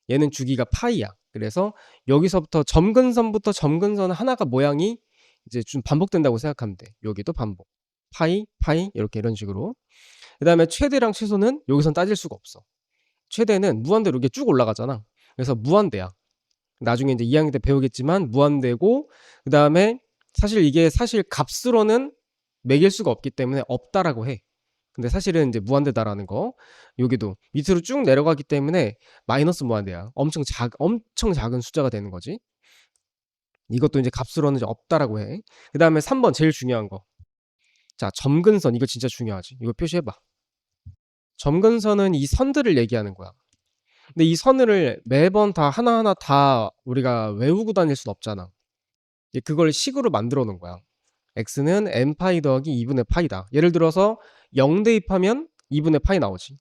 얘는 주기가 파이야. 그래서 여기서부터 점근선부터 점근선 하나가 모양이 이제 좀 반복된다고 생각하면 돼. 여기도 반복. 파이, 파이 이렇게 이런 식으로. 그다음에 최대랑 최소는 여기선 따질 수가 없어. 최대는 무한대로 이렇게 쭉 올라가잖아. 그래서 무한대야. 나중에 이제 2학년 때 배우겠지만 무한대고 그다음에 사실 이게 사실 값으로는 매길 수가 없기 때문에 없다라고 해. 근데 사실은 이제 무한대다라는 거. 여기도 밑으로 쭉 내려가기 때문에 마이너스 무한대야. 엄청 작은 숫자가 되는 거지. 이것도 이제 값으로는 이제 없다라고 해. 그다음에 3번 제일 중요한 거. 자, 점근선 이거 진짜 중요하지. 이거 표시해 봐. 점근선은 이 선들을 얘기하는 거야. 근데 이 선을 매번 다 하나하나 다 우리가 외우고 다닐 순 없잖아. 이제 그걸 식으로 만들어 놓은 거야. x는 n파이 더하기 2분의 파이다. 예를 들어서 0 대입하면 2분의 파이 나오지.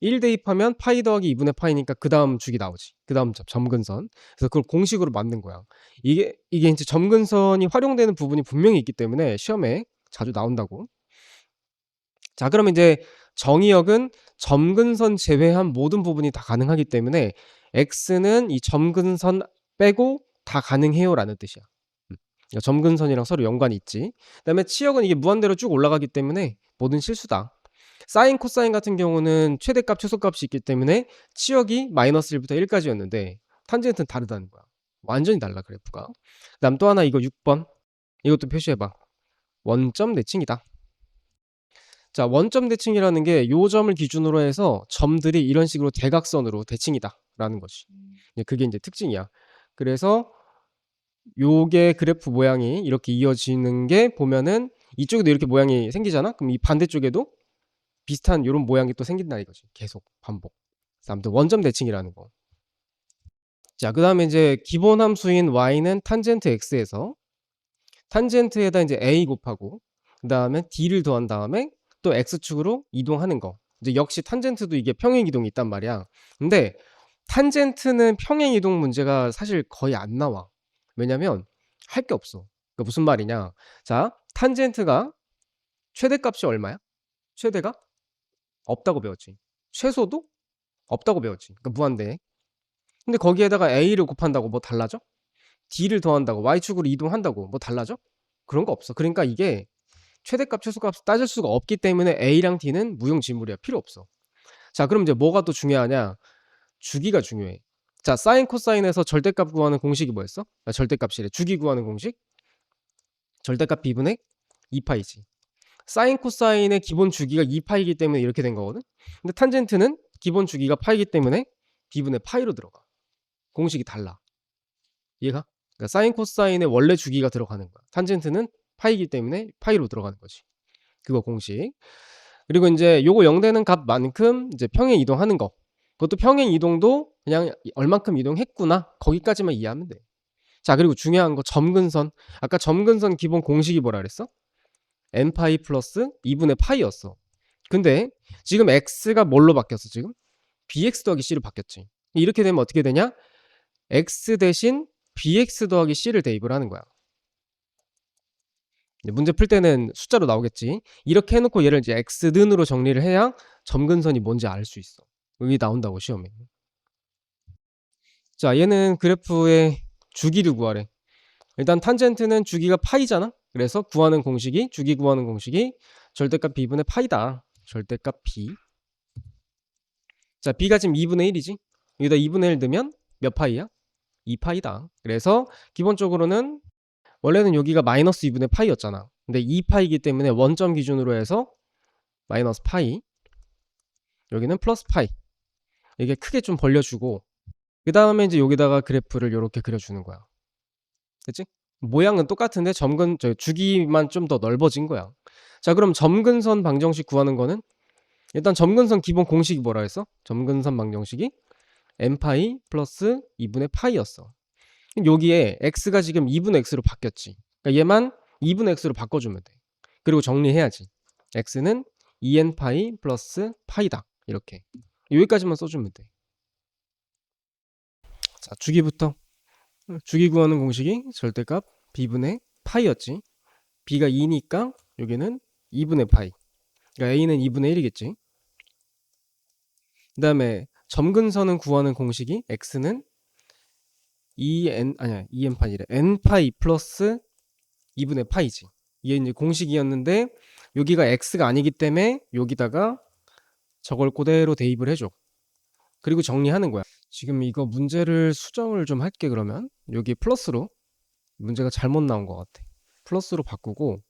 1 대입하면 파이 더하기 2분의 파이니까 그 다음 축이 나오지. 그 다음 점근선. 그래서 그걸 공식으로 만든 거야. 이게 이제 점근선이 활용되는 부분이 분명히 있기 때문에 시험에 자주 나온다고. 자, 그러면 이제 정의역은 점근선 제외한 모든 부분이 다 가능하기 때문에 x는 이 점근선 빼고 다 가능해요라는 뜻이야. 그러니까 점근선이랑 서로 연관이 있지. 그다음에 치역은 이게 무한대로 쭉 올라가기 때문에 뭐든 실수다. 사인, 코사인 같은 경우는 최대값, 최소값이 있기 때문에 치역이 마이너스 1부터 1까지였는데 탄젠트는 다르다는 거야. 완전히 달라 그래프가. 그다음 또 하나 이거 6번. 이것도 표시해봐. 원점 대칭이다. 자, 원점 대칭이라는 게 요 점을 기준으로 해서 점들이 이런 식으로 대각선으로 대칭이다 라는 거지. 그게 이제 특징이야. 그래서 요게 그래프 모양이 이렇게 이어지는 게 보면은 이쪽에도 이렇게 모양이 생기잖아? 그럼 이 반대쪽에도 비슷한 요런 모양이 또 생긴다 이거지. 계속 반복. 아무튼 원점 대칭이라는 거. 자, 그 다음에 이제 기본 함수인 y는 탄젠트 x에서 탄젠트에다 이제 a 곱하고 그 다음에 d를 더한 다음에 또 x축으로 이동하는 거. 이제 역시 탄젠트도 이게 평행 이동이 있단 말이야. 근데 탄젠트는 평행 이동 문제가 사실 거의 안 나와. 왜냐면 할 게 없어. 그러니까 무슨 말이냐? 자, 탄젠트가 최대값이 얼마야? 최대가 없다고 배웠지. 최소도 없다고 배웠지. 그러니까 무한대. 근데 거기에다가 a를 곱한다고 뭐 달라져? d를 더한다고 y축으로 이동한다고 뭐 달라져? 그런 거 없어. 그러니까 이게 최대값, 최소값 따질 수가 없기 때문에 a랑 d는 무용지물이야. 필요 없어. 자, 그럼 이제 뭐가 또 중요하냐? 주기가 중요해. 자, 사인, 코사인에서 절대값 구하는 공식이 뭐였어? 절대값이래. 주기 구하는 공식? 절대값 b분의 2파이지. 사인, 코사인의 기본 주기가 2파이기 때문에 이렇게 된 거거든? 근데 탄젠트는 기본 주기가 파이기 때문에 b분의 파이로 들어가. 공식이 달라. 이해가? 그러니까 사인, 코사인의 원래 주기가 들어가는 거야. 탄젠트는 파이기 때문에 파이로 들어가는 거지. 그거 공식. 그리고 이제 요거 0 되는 값만큼 이제 평행 이동하는 거. 그것도 평행 이동도 그냥 얼만큼 이동했구나. 거기까지만 이해하면 돼. 자, 그리고 중요한 거 점근선. 아까 점근선 기본 공식이 뭐라 그랬어? n파이 플러스 2분의 파이였어. 근데 지금 x가 뭘로 바뀌었어 지금? bx 더하기 c로 바뀌었지. 이렇게 되면 어떻게 되냐? x 대신 bx 더하기 c를 대입을 하는 거야. 문제 풀 때는 숫자로 나오겠지. 이렇게 해놓고 얘를 이제 x는으로 정리를 해야 점근선이 뭔지 알 수 있어. 여기 나온다고 시험에. 자, 얘는 그래프의 주기를 구하래. 일단 탄젠트는 주기가 파이잖아. 그래서 구하는 공식이 주기 구하는 공식이 절대값 b분의 파이다. 절대값 b. 자, b가 지금 2분의 1이지. 여기다 2분의 1 넣으면 몇 파이야? 2파이다. 그래서 기본적으로는 원래는 여기가 마이너스 2분의 파이였잖아. 근데 2파이기 때문에 원점 기준으로 해서 마이너스 파이, 여기는 플러스 파이. 이게 크게 좀 벌려주고 그 다음에 이제 여기다가 그래프를 이렇게 그려주는 거야. 그치? 모양은 똑같은데 주기만 좀 더 넓어진 거야. 자, 그럼 점근선 방정식 구하는 거는 일단 점근선 기본 공식이 뭐라 했어? 점근선 방정식이 n파이 플러스 2분의 파이였어. 여기에 x가 지금 2분의 x로 바뀌었지. 그러니까 얘만 2분의 x로 바꿔주면 돼. 그리고 정리해야지. x는 2n파이 플러스 파이다. 이렇게. 여기까지만 써주면 돼. 자, 주기부터. 주기 구하는 공식이 절대값 b분의 파이였지. b가 2니까 여기는 2분의 파이. 그러니까 a는 2분의 1이겠지. 그 다음에 점근선은 구하는 공식이 x는 2n파이래. n파이 플러스 2분의 파이지. 이게 이제 공식이었는데 여기가 x가 아니기 때문에 여기다가 저걸 그대로 대입을 해줘. 그리고 정리하는 거야. 지금 이거 문제를 수정을 좀 할게. 그러면 여기 플러스로 문제가 잘못 나온 것 같아. 플러스로 바꾸고,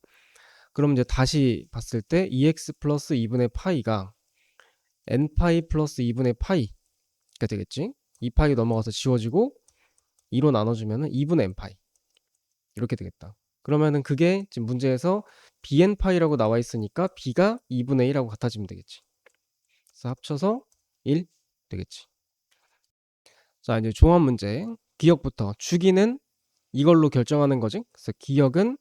그럼 이제 다시 봤을 때 EX 플러스 2분의 파이가 N파이 플러스 2분의 파이가 되겠지. 2파이 넘어가서 지워지고 2로 나눠주면은 2분의 N파이 이렇게 되겠다. 그러면은 그게 지금 문제에서 BN파이라고 나와 있으니까 B가 2분의 1하고 같아지면 되겠지. 그래서 합쳐서 1 되겠지. 자, 이제 종합 문제. 기억부터. 주기는 이걸로 결정하는 거지. 그래서 기억은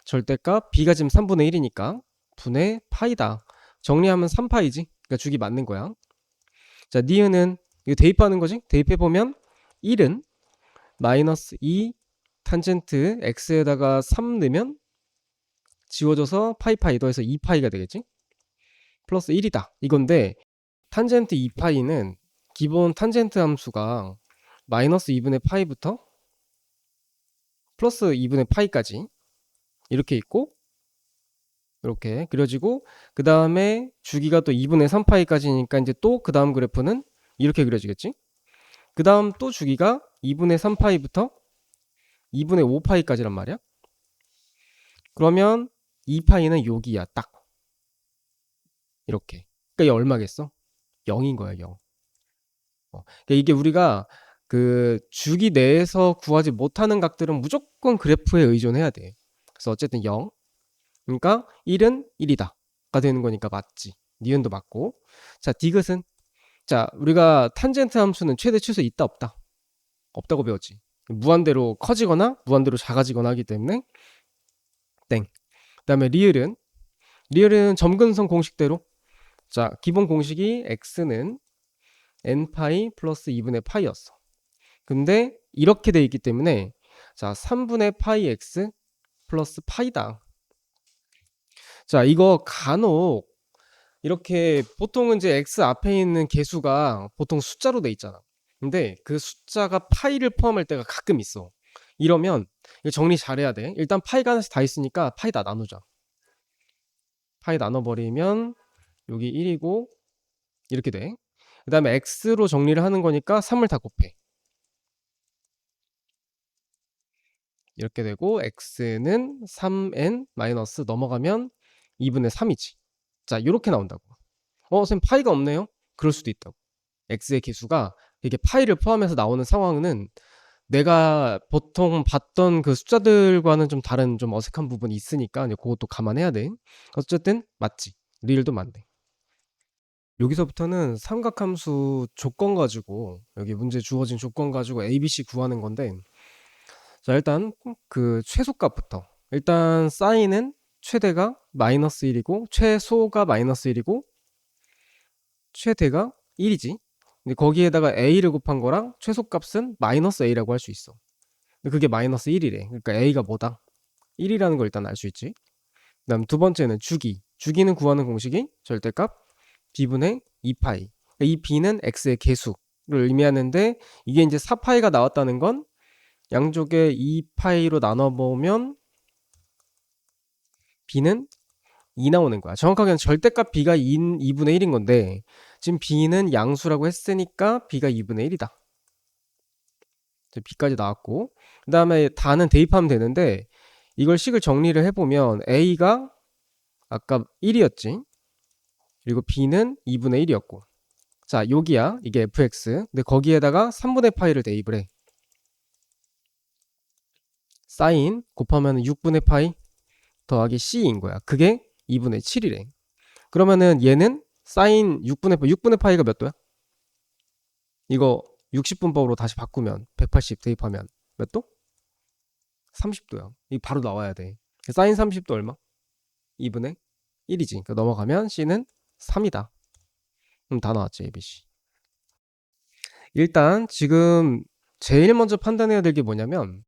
절대값 B가 지금 3분의 1이니까 분의 파이다. 정리하면 3파이지. 그러니까 주기 맞는 거야. 자, 니은은 이거 대입하는 거지. 대입해보면 1은 마이너스 2 탄젠트 x에다가 3 넣으면 지워져서 파이파이 더해서 2파이가 되겠지. 플러스 1이다. 이건데 탄젠트 2파이는 기본 탄젠트 함수가 마이너스 2분의 파이부터 플러스 2분의 파이까지 이렇게 있고, 이렇게 그려지고, 그 다음에 주기가 또 2분의 3파이까지니까 이제 또 그 다음 그래프는 이렇게 그려지겠지. 그 다음 또 주기가 2분의 3파이부터 2분의 5파이까지란 말이야. 그러면 2파이는 여기야, 딱 이렇게. 그러니까 이게 얼마겠어? 0인 거야, 0. 그러니까 이게 우리가 그 주기 내에서 구하지 못하는 각들은 무조건 그래프에 의존해야 돼. 그래서 어쨌든 0. 그러니까 1은 1이다 가 되는 거니까 맞지. 니은도 맞고. 자, 디귿은, 자, 우리가 탄젠트 함수는 최대 최소 있다 없다? 없다고 배웠지. 무한대로 커지거나 무한대로 작아지거나 하기 때문에 땡. 그 다음에 리을은 점근성 공식대로, 자, 기본 공식이 x는 n파이 플러스 2분의 파이였어. 근데 이렇게 돼 있기 때문에, 자, 3분의 파이 x 플러스 파이다. 자, 이거 간혹 이렇게 보통은 이제 x 앞에 있는 개수가 보통 숫자로 돼 있잖아. 근데 그 숫자가 파이를 포함할 때가 가끔 있어. 이러면 이거 정리 잘해야 돼. 일단 파이가 하나씩 다 있으니까 파이 다 나누자. 파이 나눠버리면 여기 1이고 이렇게 돼. 그 다음에 x로 정리를 하는 거니까 3을 다 곱해. 이렇게 되고 x는 3n 마이너스 넘어가면 2분의 3이지. 자, 이렇게 나온다고. 선생님 파이가 없네요? 그럴 수도 있다고. x의 개수가 이게 파이를 포함해서 나오는 상황은 내가 보통 봤던 그 숫자들과는 좀 다른 좀 어색한 부분이 있으니까 그것도 감안해야 돼. 어쨌든 맞지. 리을도 맞네. 여기서부터는 삼각함수 조건 가지고, 여기 문제 주어진 조건 가지고 ABC 구하는 건데, 자, 일단 그 최소값부터. 일단 사인은 최대가 마이너스 1이고 최소가 마이너스 1이고 최대가 1이지. 근데 거기에다가 a를 곱한 거랑 최소값은 마이너스 a라고 할 수 있어. 근데 그게 마이너스 1이래. 그러니까 a가 뭐다? 1이라는 걸 일단 알 수 있지. 그 다음 두 번째는 주기는 구하는 공식이 절대값 b분의 2파이. 그러니까 이 b는 x의 개수를 의미하는데, 이게 이제 4파이가 나왔다는 건 양쪽에 2파이로 나눠보면 b는 2 나오는 거야. 정확하게는 절대값 b가 2분의 1인 건데, 지금 b는 양수라고 했으니까 b가 2분의 1이다. b까지 나왔고, 그 다음에 다는 대입하면 되는데, 이걸 식을 정리를 해보면 a가 아까 1이었지. 그리고 b는 2분의 1이었고, 자, 여기야. 이게 fx. 근데 거기에다가 3분의 파이를 대입을 해. 사인 곱하면 6분의 파이 더하기 c인 거야. 그게 2분의 7이래. 그러면은 얘는 사인 6분의 파이가 몇 도야? 이거 60분법으로 다시 바꾸면 180 대입하면 몇 도? 30도야. 이거 바로 나와야 돼. 사인 30도 얼마? 2분의 1이지. 그러니까 넘어가면 c는 3이다. 그럼 다 나왔지, ABC. 일단 지금 제일 먼저 판단해야 될 게 뭐냐면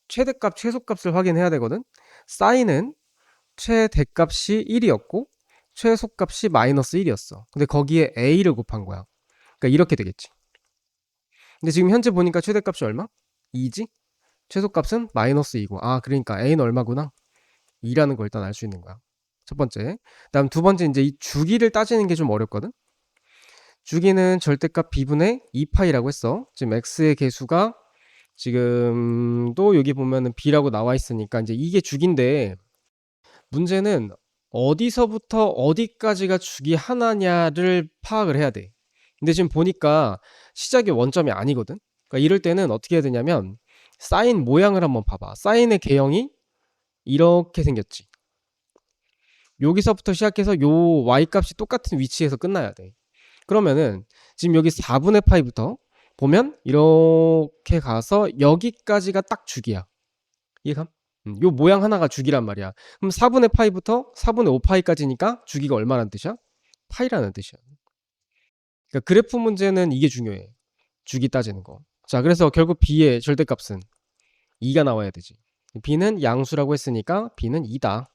최대값, 최소값을 확인해야 되거든. 사인은 최대값이 1이었고 최소값이 마이너스 1이었어. 근데 거기에 a를 곱한 거야. 그러니까 이렇게 되겠지. 근데 지금 현재 보니까 최대값이 얼마? 2지? 최소값은 마이너스 2고, 아, 그러니까 a는 얼마구나? 2라는 걸 일단 알 수 있는 거야. 첫 번째. 다음 두 번째, 이제 이 주기를 따지는 게 좀 어렵거든. 주기는 절대값 b분의 2파이라고 했어. 지금 x의 개수가 지금도 여기 보면은 B라고 나와 있으니까 이제 이게 주기인데 문제는 어디서부터 어디까지가 주기 하나냐를 파악을 해야 돼. 근데 지금 보니까 시작이 원점이 아니거든. 그러니까 이럴 때는 어떻게 해야 되냐면 사인 모양을 한번 봐봐. 사인의 개형이 이렇게 생겼지. 여기서부터 시작해서 요 y 값이 똑같은 위치에서 끝나야 돼. 그러면은 지금 여기 4분의 파이부터 보면 이렇게 가서 여기까지가 딱 주기야. 이해감? 요 모양 하나가 주기란 말이야. 그럼 4분의 파이부터 4분의 5파이까지니까 주기가 얼마라는 뜻이야? 파이라는 뜻이야. 그러니까 그래프 문제는 이게 중요해. 주기 따지는 거. 자, 그래서 결국 b의 절대값은 2가 나와야 되지. b는 양수라고 했으니까 b는 2다.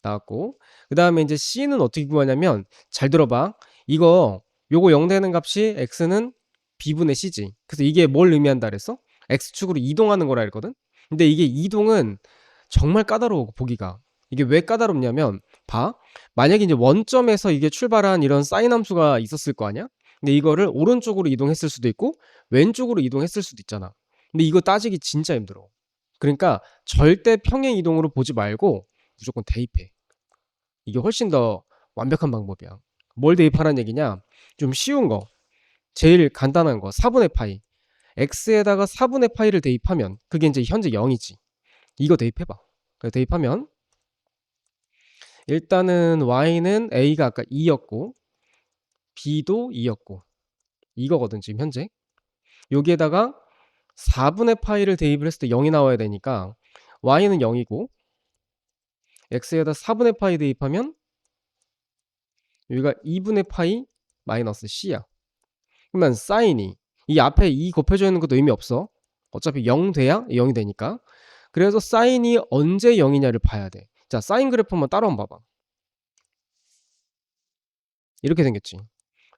나왔고, 그 다음에 이제 c는 어떻게 구하냐면 잘 들어봐. 요거 0 되는 값이 x는 b분의 c지. 그래서 이게 뭘 의미한다 그랬어? x축으로 이동하는 거라 했거든. 근데 이게 이동은 정말 까다로워 보기가. 이게 왜 까다롭냐면 봐. 만약에 이제 원점에서 이게 출발한 이런 사인 함수가 있었을 거 아니야? 근데 이거를 오른쪽으로 이동했을 수도 있고 왼쪽으로 이동했을 수도 있잖아. 근데 이거 따지기 진짜 힘들어. 그러니까 절대 평행 이동으로 보지 말고 무조건 대입해. 이게 훨씬 더 완벽한 방법이야. 뭘 대입하라는 얘기냐? 좀 쉬운 거. 제일 간단한 거. 4분의 파이. x에다가 4분의 파이를 대입하면 그게 이제 현재 0이지. 이거 대입해봐. 대입하면 일단은 y는 a가 아까 2였고 b도 2였고 이거거든 지금 현재. 여기에다가 4분의 파이를 대입을 했을 때 0이 나와야 되니까 y는 0이고 x에다 4분의 파이 대입하면 여기가 2분의 파이 마이너스 c야. 그러면 사인이 이 앞에 2 곱해져 있는 것도 의미 없어. 어차피 0 돼야 0이 되니까. 그래서 사인이 언제 0이냐를 봐야 돼. 자, 사인 그래프 한번 따로 한번 봐봐. 이렇게 생겼지.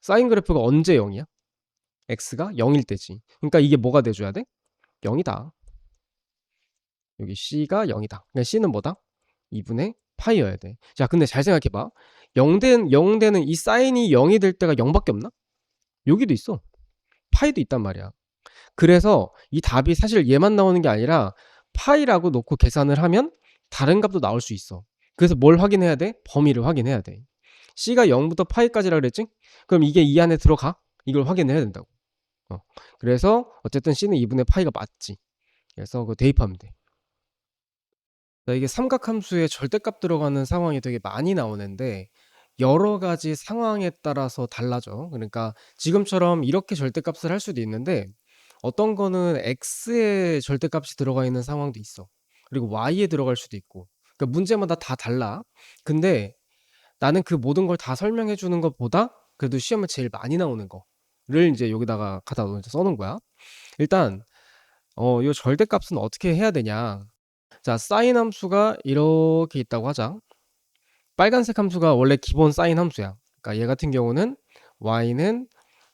사인 그래프가 언제 0이야? x가 0일 때지. 그러니까 이게 뭐가 돼줘야 돼? 0이다. 여기 c가 0이다. 그러니까 c는 뭐다? 2분의 파이여야 돼. 자, 근데 잘 생각해봐. 0 되는 이 사인이 0이 될 때가 0밖에 없나? 여기도 있어. 파이도 있단 말이야. 그래서 이 답이 사실 얘만 나오는 게 아니라 파이라고 놓고 계산을 하면 다른 값도 나올 수 있어. 그래서 뭘 확인해야 돼? 범위를 확인해야 돼. c가 0부터 파이까지라 그랬지? 그럼 이게 이 안에 들어가? 이걸 확인해야 된다고. 그래서 어쨌든 c는 2분의 파이가 맞지. 그래서 그거 대입하면 돼. 자, 이게 삼각함수에 절대값 들어가는 상황이 되게 많이 나오는데 여러 가지 상황에 따라서 달라져. 그러니까 지금처럼 이렇게 절대값을 할 수도 있는데 어떤 거는 x에 절대값이 들어가 있는 상황도 있어. 그리고 y에 들어갈 수도 있고. 그러니까 문제마다 다 달라. 근데 나는 그 모든 걸 다 설명해 주는 것보다 그래도 시험에 제일 많이 나오는 거를 이제 여기다가 갖다 써놓은 거야. 일단 이 절대값은 어떻게 해야 되냐. 자, 사인 함수가 이렇게 있다고 하자. 빨간색 함수가 원래 기본 사인 함수야. 그러니까 얘 같은 경우는 y는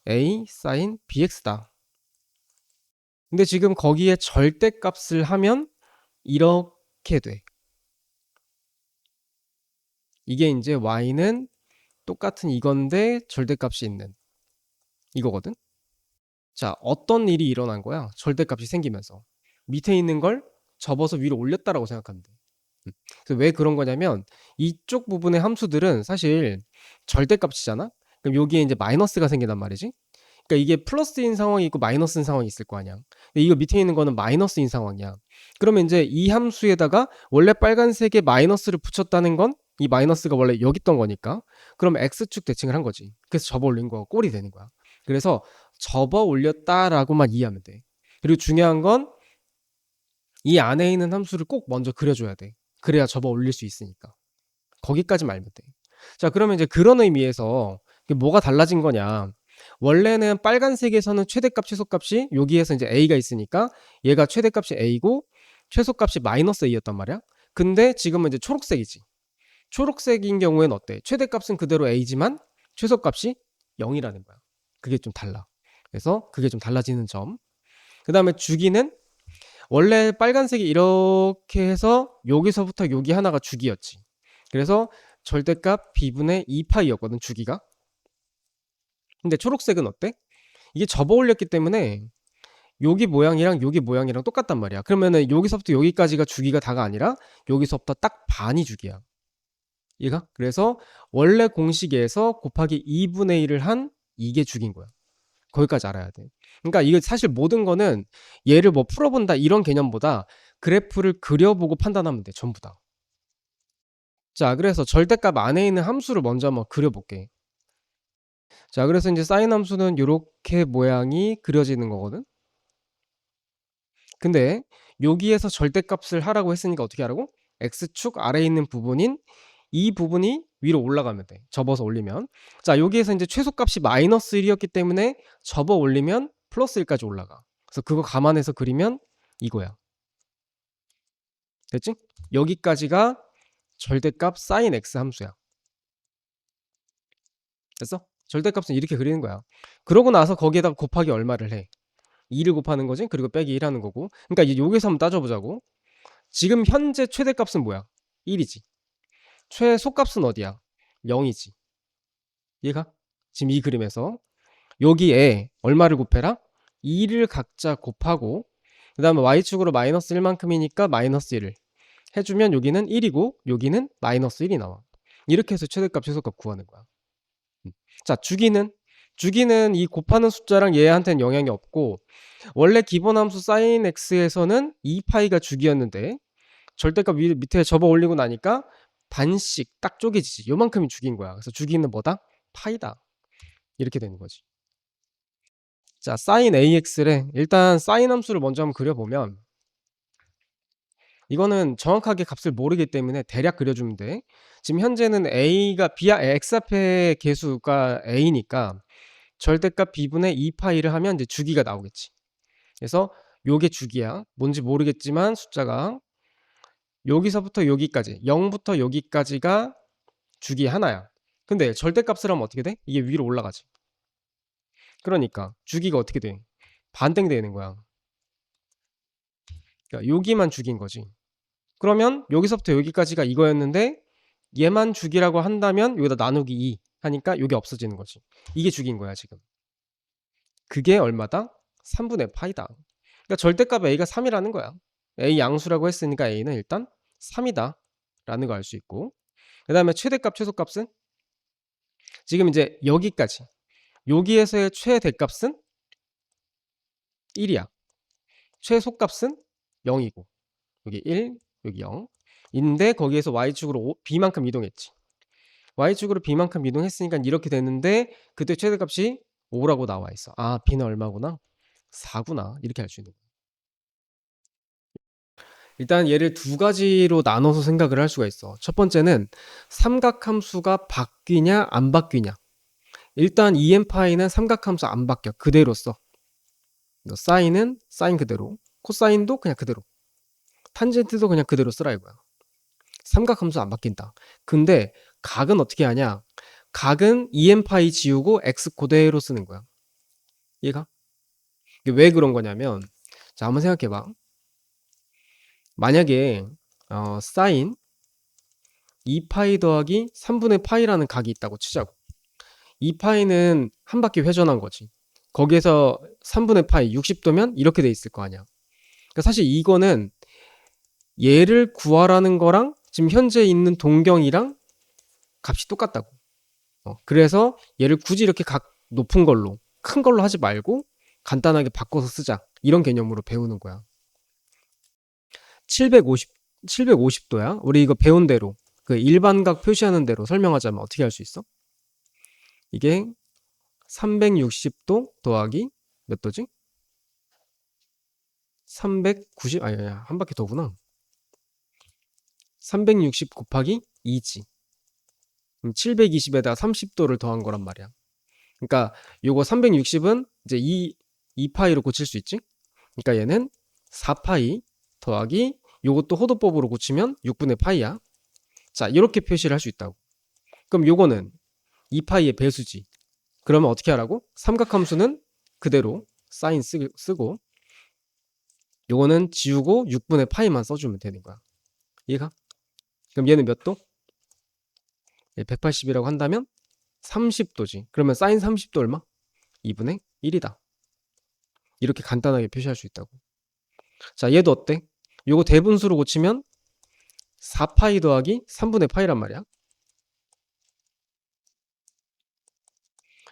a 사인 bx다. 근데 지금 거기에 절대값을 하면 이렇게 돼. 이게 이제 y는 똑같은 이건데 절대값이 있는 이거거든. 자, 어떤 일이 일어난 거야? 절대값이 생기면서 밑에 있는 걸 접어서 위로 올렸다라고 생각하면 돼. 그래서 왜 그런 거냐면 이쪽 부분의 함수들은 사실 절대값이잖아. 그럼 여기에 이제 마이너스가 생긴단 말이지. 그러니까 이게 플러스인 상황이 있고 마이너스인 상황이 있을 거 아니야. 근데 이거 밑에 있는 거는 마이너스인 상황이야. 그러면 이제 이 함수에다가 원래 빨간색에 마이너스를 붙였다는 건 이 마이너스가 원래 여기 있던 거니까 그럼 x축 대칭을 한 거지. 그래서 접어 올린 거가 꼴이 되는 거야. 그래서 접어 올렸다라고만 이해하면 돼. 그리고 중요한 건 이 안에 있는 함수를 꼭 먼저 그려줘야 돼. 그래야 접어 올릴 수 있으니까. 거기까지만 알면 돼. 자, 그러면 이제 그런 의미에서 이게 뭐가 달라진 거냐. 원래는 빨간색에서는 최대값, 최소값이 여기에서 이제 a가 있으니까 얘가 최대값이 a고 최소값이 마이너스 a였단 말이야. 근데 지금은 이제 초록색이지. 초록색인 경우에는 어때? 최대값은 그대로 a지만 최소값이 0이라는 거야. 그게 좀 달라. 그래서 그게 좀 달라지는 점. 그 다음에 주기는 원래 빨간색이 이렇게 해서 여기서부터 여기 하나가 주기였지. 그래서 절대값 b분의 2파이였거든 주기가. 근데 초록색은 어때? 이게 접어 올렸기 때문에 여기 모양이랑 여기 모양이랑 똑같단 말이야. 그러면은 여기서부터 여기까지가 주기가 다가 아니라 여기서부터 딱 반이 주기야. 이해가? 그래서 원래 공식에서 곱하기 2분의 1을 한 이게 주기인 거야. 거기까지 알아야 돼. 그러니까 이게 사실 모든 거는 얘를 뭐 풀어본다 이런 개념보다 그래프를 그려보고 판단하면 돼. 전부 다. 자, 그래서 절대값 안에 있는 함수를 먼저 한번 그려볼게. 자, 그래서 이제 사인 함수는 이렇게 모양이 그려지는 거거든. 근데 여기에서 절대값을 하라고 했으니까 어떻게 하라고? x축 아래에 있는 부분인 이 부분이 위로 올라가면 돼. 접어서 올리면. 자, 여기에서 이제 최소값이 마이너스 1이었기 때문에 접어 올리면 플러스 1까지 올라가. 그래서 그거 감안해서 그리면 이거야. 됐지? 여기까지가 절대값 sin x 함수야. 됐어? 절대값은 이렇게 그리는 거야. 그러고 나서 거기에다가 곱하기 얼마를 해? 2를 곱하는 거지? 그리고 빼기 1 하는 거고. 그러니까 이제 여기서 한번 따져보자고. 지금 현재 최대값은 뭐야? 1이지. 최소값은 어디야? 0이지. 얘가 지금 이 그림에서 여기에 얼마를 곱해라? 2를 각자 곱하고 그 다음에 y축으로 마이너스 1만큼이니까 마이너스 1을 해주면 여기는 1이고 여기는 마이너스 1이 나와. 이렇게 해서 최대값 최소값 구하는 거야. 자, 주기는 이 곱하는 숫자랑 얘한테는 영향이 없고 원래 기본함수 sin x에서는 2파이가 주기였는데 절대값 밑에 접어 올리고 나니까 반씩 딱 쪼개지지. 요만큼이 주기인 거야. 그래서 주기는 뭐다? 파이다. 이렇게 되는 거지. 자, sin ax래. 일단 sin 함수를 먼저 한번 그려보면 이거는 정확하게 값을 모르기 때문에 대략 그려주면 돼. 지금 현재는 a가 x 앞에 개수가 a니까 절대값 b분의 2파이를 하면 이제 주기가 나오겠지. 그래서 요게 주기야. 뭔지 모르겠지만 숫자가 여기서부터 여기까지 0부터 여기까지가 주기 하나야. 근데 절대값을 하면 어떻게 돼? 이게 위로 올라가지. 그러니까 주기가 어떻게 돼? 반땡 되는 거야. 그러니까 여기만 주기인 거지. 그러면 여기서부터 여기까지가 이거였는데 얘만 주기라고 한다면 여기다 나누기 2 하니까 여기 없어지는 거지. 이게 주기인 거야 지금. 그게 얼마다? 3분의 파이다. 그러니까 절대값 a가 3이라는 거야. a 양수라고 했으니까 a는 일단 3이다 라는 거 알 수 있고 그 다음에 최대값 최소값은 지금 이제 여기까지 여기에서의 최대값은 1이야. 최소값은 0이고 여기 1 여기 0 인데 거기에서 y축으로 b만큼 이동했지. y축으로 b만큼 이동했으니까 이렇게 됐는데 그때 최대값이 5라고 나와 있어. 아, b는 얼마구나? 4구나. 이렇게 알 수 있는 거야. 일단 얘를 두 가지로 나눠서 생각을 할 수가 있어. 첫 번째는 삼각함수가 바뀌냐 안 바뀌냐. 일단 EM파이는 삼각함수 안 바뀌어. 그대로 써. 사인은 사인 그대로, 코사인도 그냥 그대로, 탄젠트도 그냥 그대로 쓰라 이거야. 삼각함수 안 바뀐다. 근데 각은 어떻게 하냐? 각은 EM파이 지우고 X 그대로 쓰는 거야. 얘가? 이게 왜 그런 거냐면 자, 한번 생각해봐. 만약에 사인 2파이 더하기 3분의 파이라는 각이 있다고 치자고. 2파이는 한 바퀴 회전한 거지. 거기에서 3분의 파이 60도면 이렇게 돼 있을 거 아니야. 그러니까 사실 이거는 얘를 구하라는 거랑 지금 현재 있는 동경이랑 값이 똑같다고. 그래서 얘를 굳이 이렇게 각 높은 걸로 큰 걸로 하지 말고 간단하게 바꿔서 쓰자. 이런 개념으로 배우는 거야. 750도야. 우리 이거 배운 대로 그 일반각 표시하는 대로 설명하자면 어떻게 할 수 있어? 이게 360도 더하기 몇 도지? 390 아니야, 한 바퀴 더구나. 360 곱하기 2지. 그럼 720에다 30도를 더한 거란 말이야. 그러니까 요거 360은 이제 2파이로 고칠 수 있지? 그러니까 얘는 4파이 더하기 요것도 호도법으로 고치면 6분의 파이야. 자, 이렇게 표시를 할 수 있다고. 그럼 요거는 2파이의 배수지. 그러면 어떻게 하라고? 삼각함수는 그대로 사인 쓰고 요거는 지우고 6분의 파이만 써주면 되는 거야. 이해가? 그럼 얘는 몇 도? 180이라고 한다면 30도지. 그러면 사인 30도 얼마? 2분의 1이다. 이렇게 간단하게 표시할 수 있다고. 자, 얘도 어때? 요거 대분수로 고치면 4파이 더하기 3분의 파이란 말이야.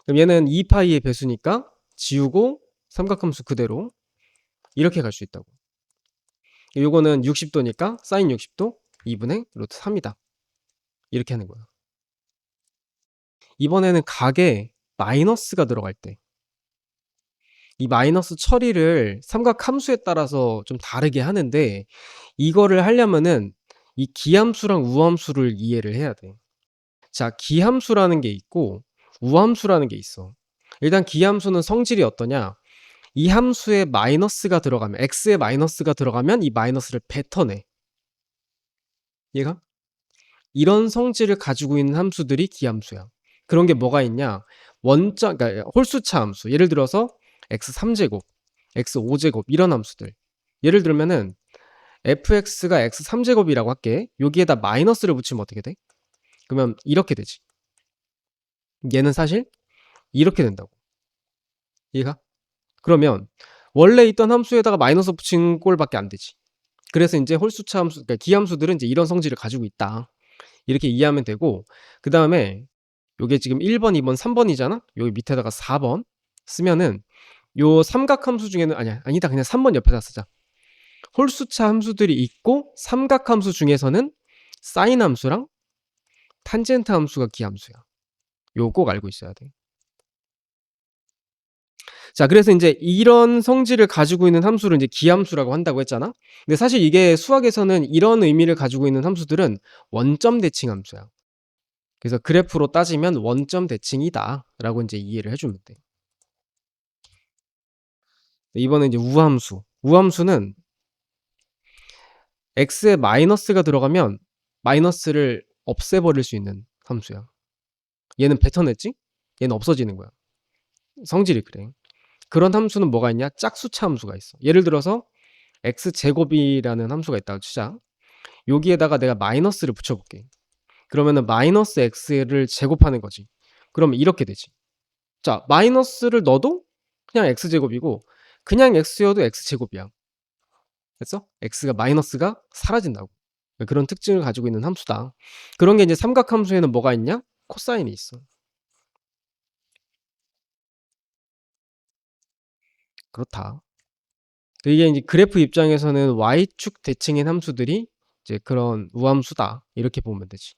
그럼 얘는 2파이의 배수니까 지우고 삼각함수 그대로 이렇게 갈 수 있다고. 요거는 60도니까 사인 60도 2분의 루트 3이다. 이렇게 하는 거야. 이번에는 각에 마이너스가 들어갈 때 이 마이너스 처리를 삼각함수에 따라서 좀 다르게 하는데, 이거를 하려면은 이 기함수랑 우함수를 이해를 해야 돼. 자, 기함수라는 게 있고 우함수라는 게 있어. 일단 기함수는 성질이 어떠냐? 이 함수에 마이너스가 들어가면, x에 마이너스가 들어가면 이 마이너스를 뱉어내. 얘가? 이런 성질을 가지고 있는 함수들이 기함수야. 그런 게 뭐가 있냐? 그러니까 홀수차 함수. 예를 들어서 x3제곱, x5제곱 이런 함수들. 예를 들면은 fx가 x3제곱이라고 할게. 여기에다 마이너스를 붙이면 어떻게 돼? 그러면 이렇게 되지. 얘는 사실 이렇게 된다고. 얘가? 그러면 원래 있던 함수에다가 마이너스 붙인 꼴밖에 안 되지. 그래서 이제 홀수차 함수, 그러니까 기함수들은 이제 이런 성질을 가지고 있다. 이렇게 이해하면 되고, 그 다음에 요게 지금 1번, 2번, 3번이잖아? 여기 밑에다가 4번 쓰면은 요 삼각함수 중에는 아니다. 그냥 3번 옆에다 쓰자. 홀수차 함수들이 있고 삼각함수 중에서는 사인 함수랑 탄젠트 함수가 기함수야. 요거 꼭 알고 있어야 돼. 자, 그래서 이제 이런 성질을 가지고 있는 함수를 이제 기함수라고 한다고 했잖아? 근데 사실 이게 수학에서는 이런 의미를 가지고 있는 함수들은 원점 대칭 함수야. 그래서 그래프로 따지면 원점 대칭이다 라고 이제 이해를 해주면 돼. 이번에 이제 우함수. 우함수는 x에 마이너스가 들어가면 마이너스를 없애버릴 수 있는 함수야. 얘는 뱉어냈지? 얘는 없어지는 거야. 성질이 그래. 그런 함수는 뭐가 있냐? 짝수차 함수가 있어. 예를 들어서 x제곱이라는 함수가 있다고 치자. 여기에다가 내가 마이너스를 붙여볼게. 그러면은 마이너스 x를 제곱하는 거지. 그러면 이렇게 되지. 자, 마이너스를 넣어도 그냥 x제곱이고 그냥 x여도 x제곱이야. 됐어? x가 마이너스가 사라진다고. 그런 특징을 가지고 있는 함수다. 그런 게 이제 삼각함수에는 뭐가 있냐? 코사인이 있어. 그렇다. 이게 이제 그래프 입장에서는 y축 대칭인 함수들이 이제 그런 우함수다. 이렇게 보면 되지.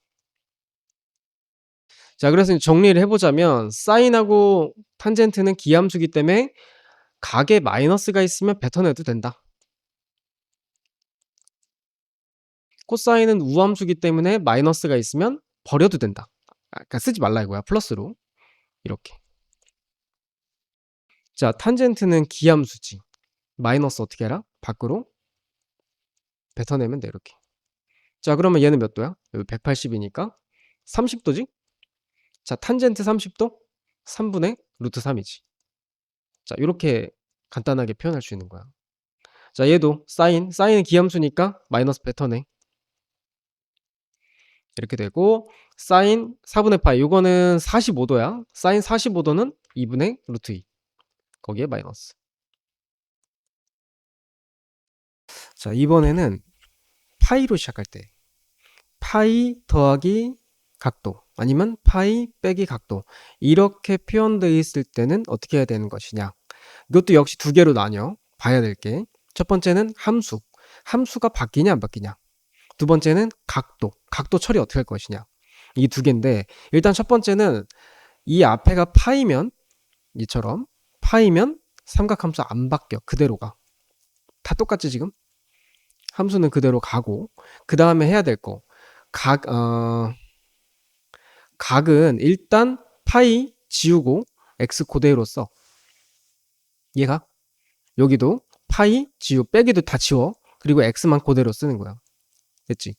자, 그래서 이제 정리를 해보자면 사인하고 탄젠트는 기함수기 때문에 각에 마이너스가 있으면 뱉어내도 된다. 코사인은 우함수기 때문에 마이너스가 있으면 버려도 된다. 그러니까 쓰지 말라 이거야. 플러스로. 이렇게. 자, 탄젠트는 기함수지. 마이너스 어떻게 해라? 밖으로 뱉어내면 돼. 이렇게. 자, 그러면 얘는 몇 도야? 여기 180이니까 30도지? 자, 탄젠트 30도? 3분의 루트 3이지. 자, 이렇게 간단하게 표현할 수 있는 거야. 자, 얘도 사인은 기함수니까 마이너스 뱉어내. 이렇게 되고 사인 4분의 파이, 요거는 45도야. 사인 45도는 2분의 루트 2. 거기에 마이너스. 자, 이번에는 파이로 시작할 때 파이 더하기 각도 아니면 파이 빼기 각도 이렇게 표현되어 있을 때는 어떻게 해야 되는 것이냐. 이것도 역시 두 개로 나뉘어 봐야 될 게, 첫 번째는 함수가 바뀌냐 안 바뀌냐. 두 번째는 각도 처리 어떻게 할 것이냐. 이 두 개인데, 일단 첫 번째는 이 앞에가 파이면, 이처럼 파이면 삼각함수 안 바뀌어. 그대로 가. 다 똑같지 지금? 함수는 그대로 가고, 그 다음에 해야 될 거, 각은 일단 파이 지우고 x 그대로 써. 얘가 여기도 파이 빼기도 다 지워. 그리고 x만 그대로 쓰는 거야. 됐지?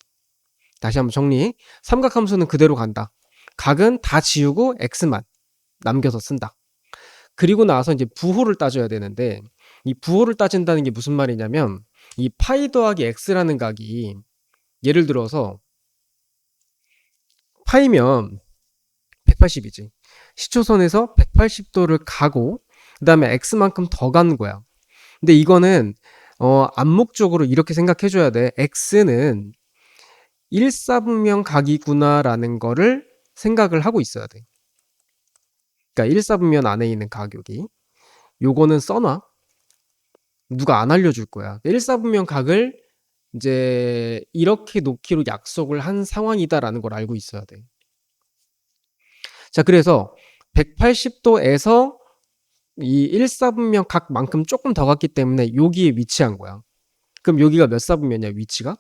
다시 한번 정리. 삼각함수는 그대로 간다. 각은 다 지우고 x만 남겨서 쓴다. 그리고 나서 이제 부호를 따져야 되는데, 이 부호를 따진다는 게 무슨 말이냐면, 이 파이 더하기 x라는 각이 예를 들어서 파이면 180이지. 시초선에서 180도를 가고 그 다음에 x만큼 더 가는 거야. 근데 이거는 암묵적으로 이렇게 생각해 줘야 돼. x는 1사분면 각이구나라는 거를 생각을 하고 있어야 돼. 그러니까 1사분면 안에 있는 각이 요거는 써놔. 누가 안 알려줄 거야. 1사분면 각을 이제 이렇게 놓기로 약속을 한 상황이다라는 걸 알고 있어야 돼. 자, 그래서 180도에서 이 1사분면 각만큼 조금 더 갔기 때문에 여기에 위치한 거야. 그럼 여기가 몇 사분면이야, 위치가?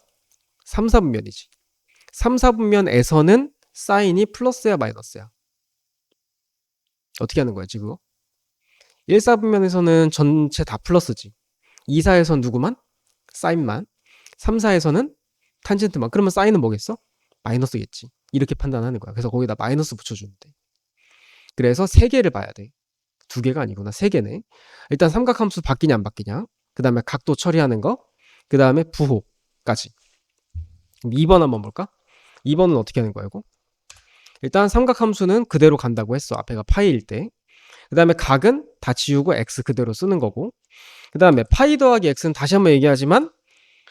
3사분면이지. 3사분면에서는 사인이 플러스야, 마이너스야? 어떻게 하는 거야, 지금? 1사분면에서는 전체 다 플러스지. 2사에선 누구만? 사인만. 3사에서는 탄젠트만. 그러면 사인은 뭐겠어? 마이너스겠지. 이렇게 판단하는 거야. 그래서 거기다 마이너스 붙여주면 돼. 그래서 3개를 봐야 돼. 2개가 아니구나. 3개네. 일단 삼각함수 바뀌냐 안 바뀌냐. 그 다음에 각도 처리하는 거. 그 다음에 부호까지. 그럼 2번 한번 볼까? 2번은 어떻게 하는 거야, 이거? 일단 삼각함수는 그대로 간다고 했어. 앞에가 파이일 때. 그 다음에 각은 다 지우고 x 그대로 쓰는 거고. 그 다음에 파이 더하기 x는 다시 한번 얘기하지만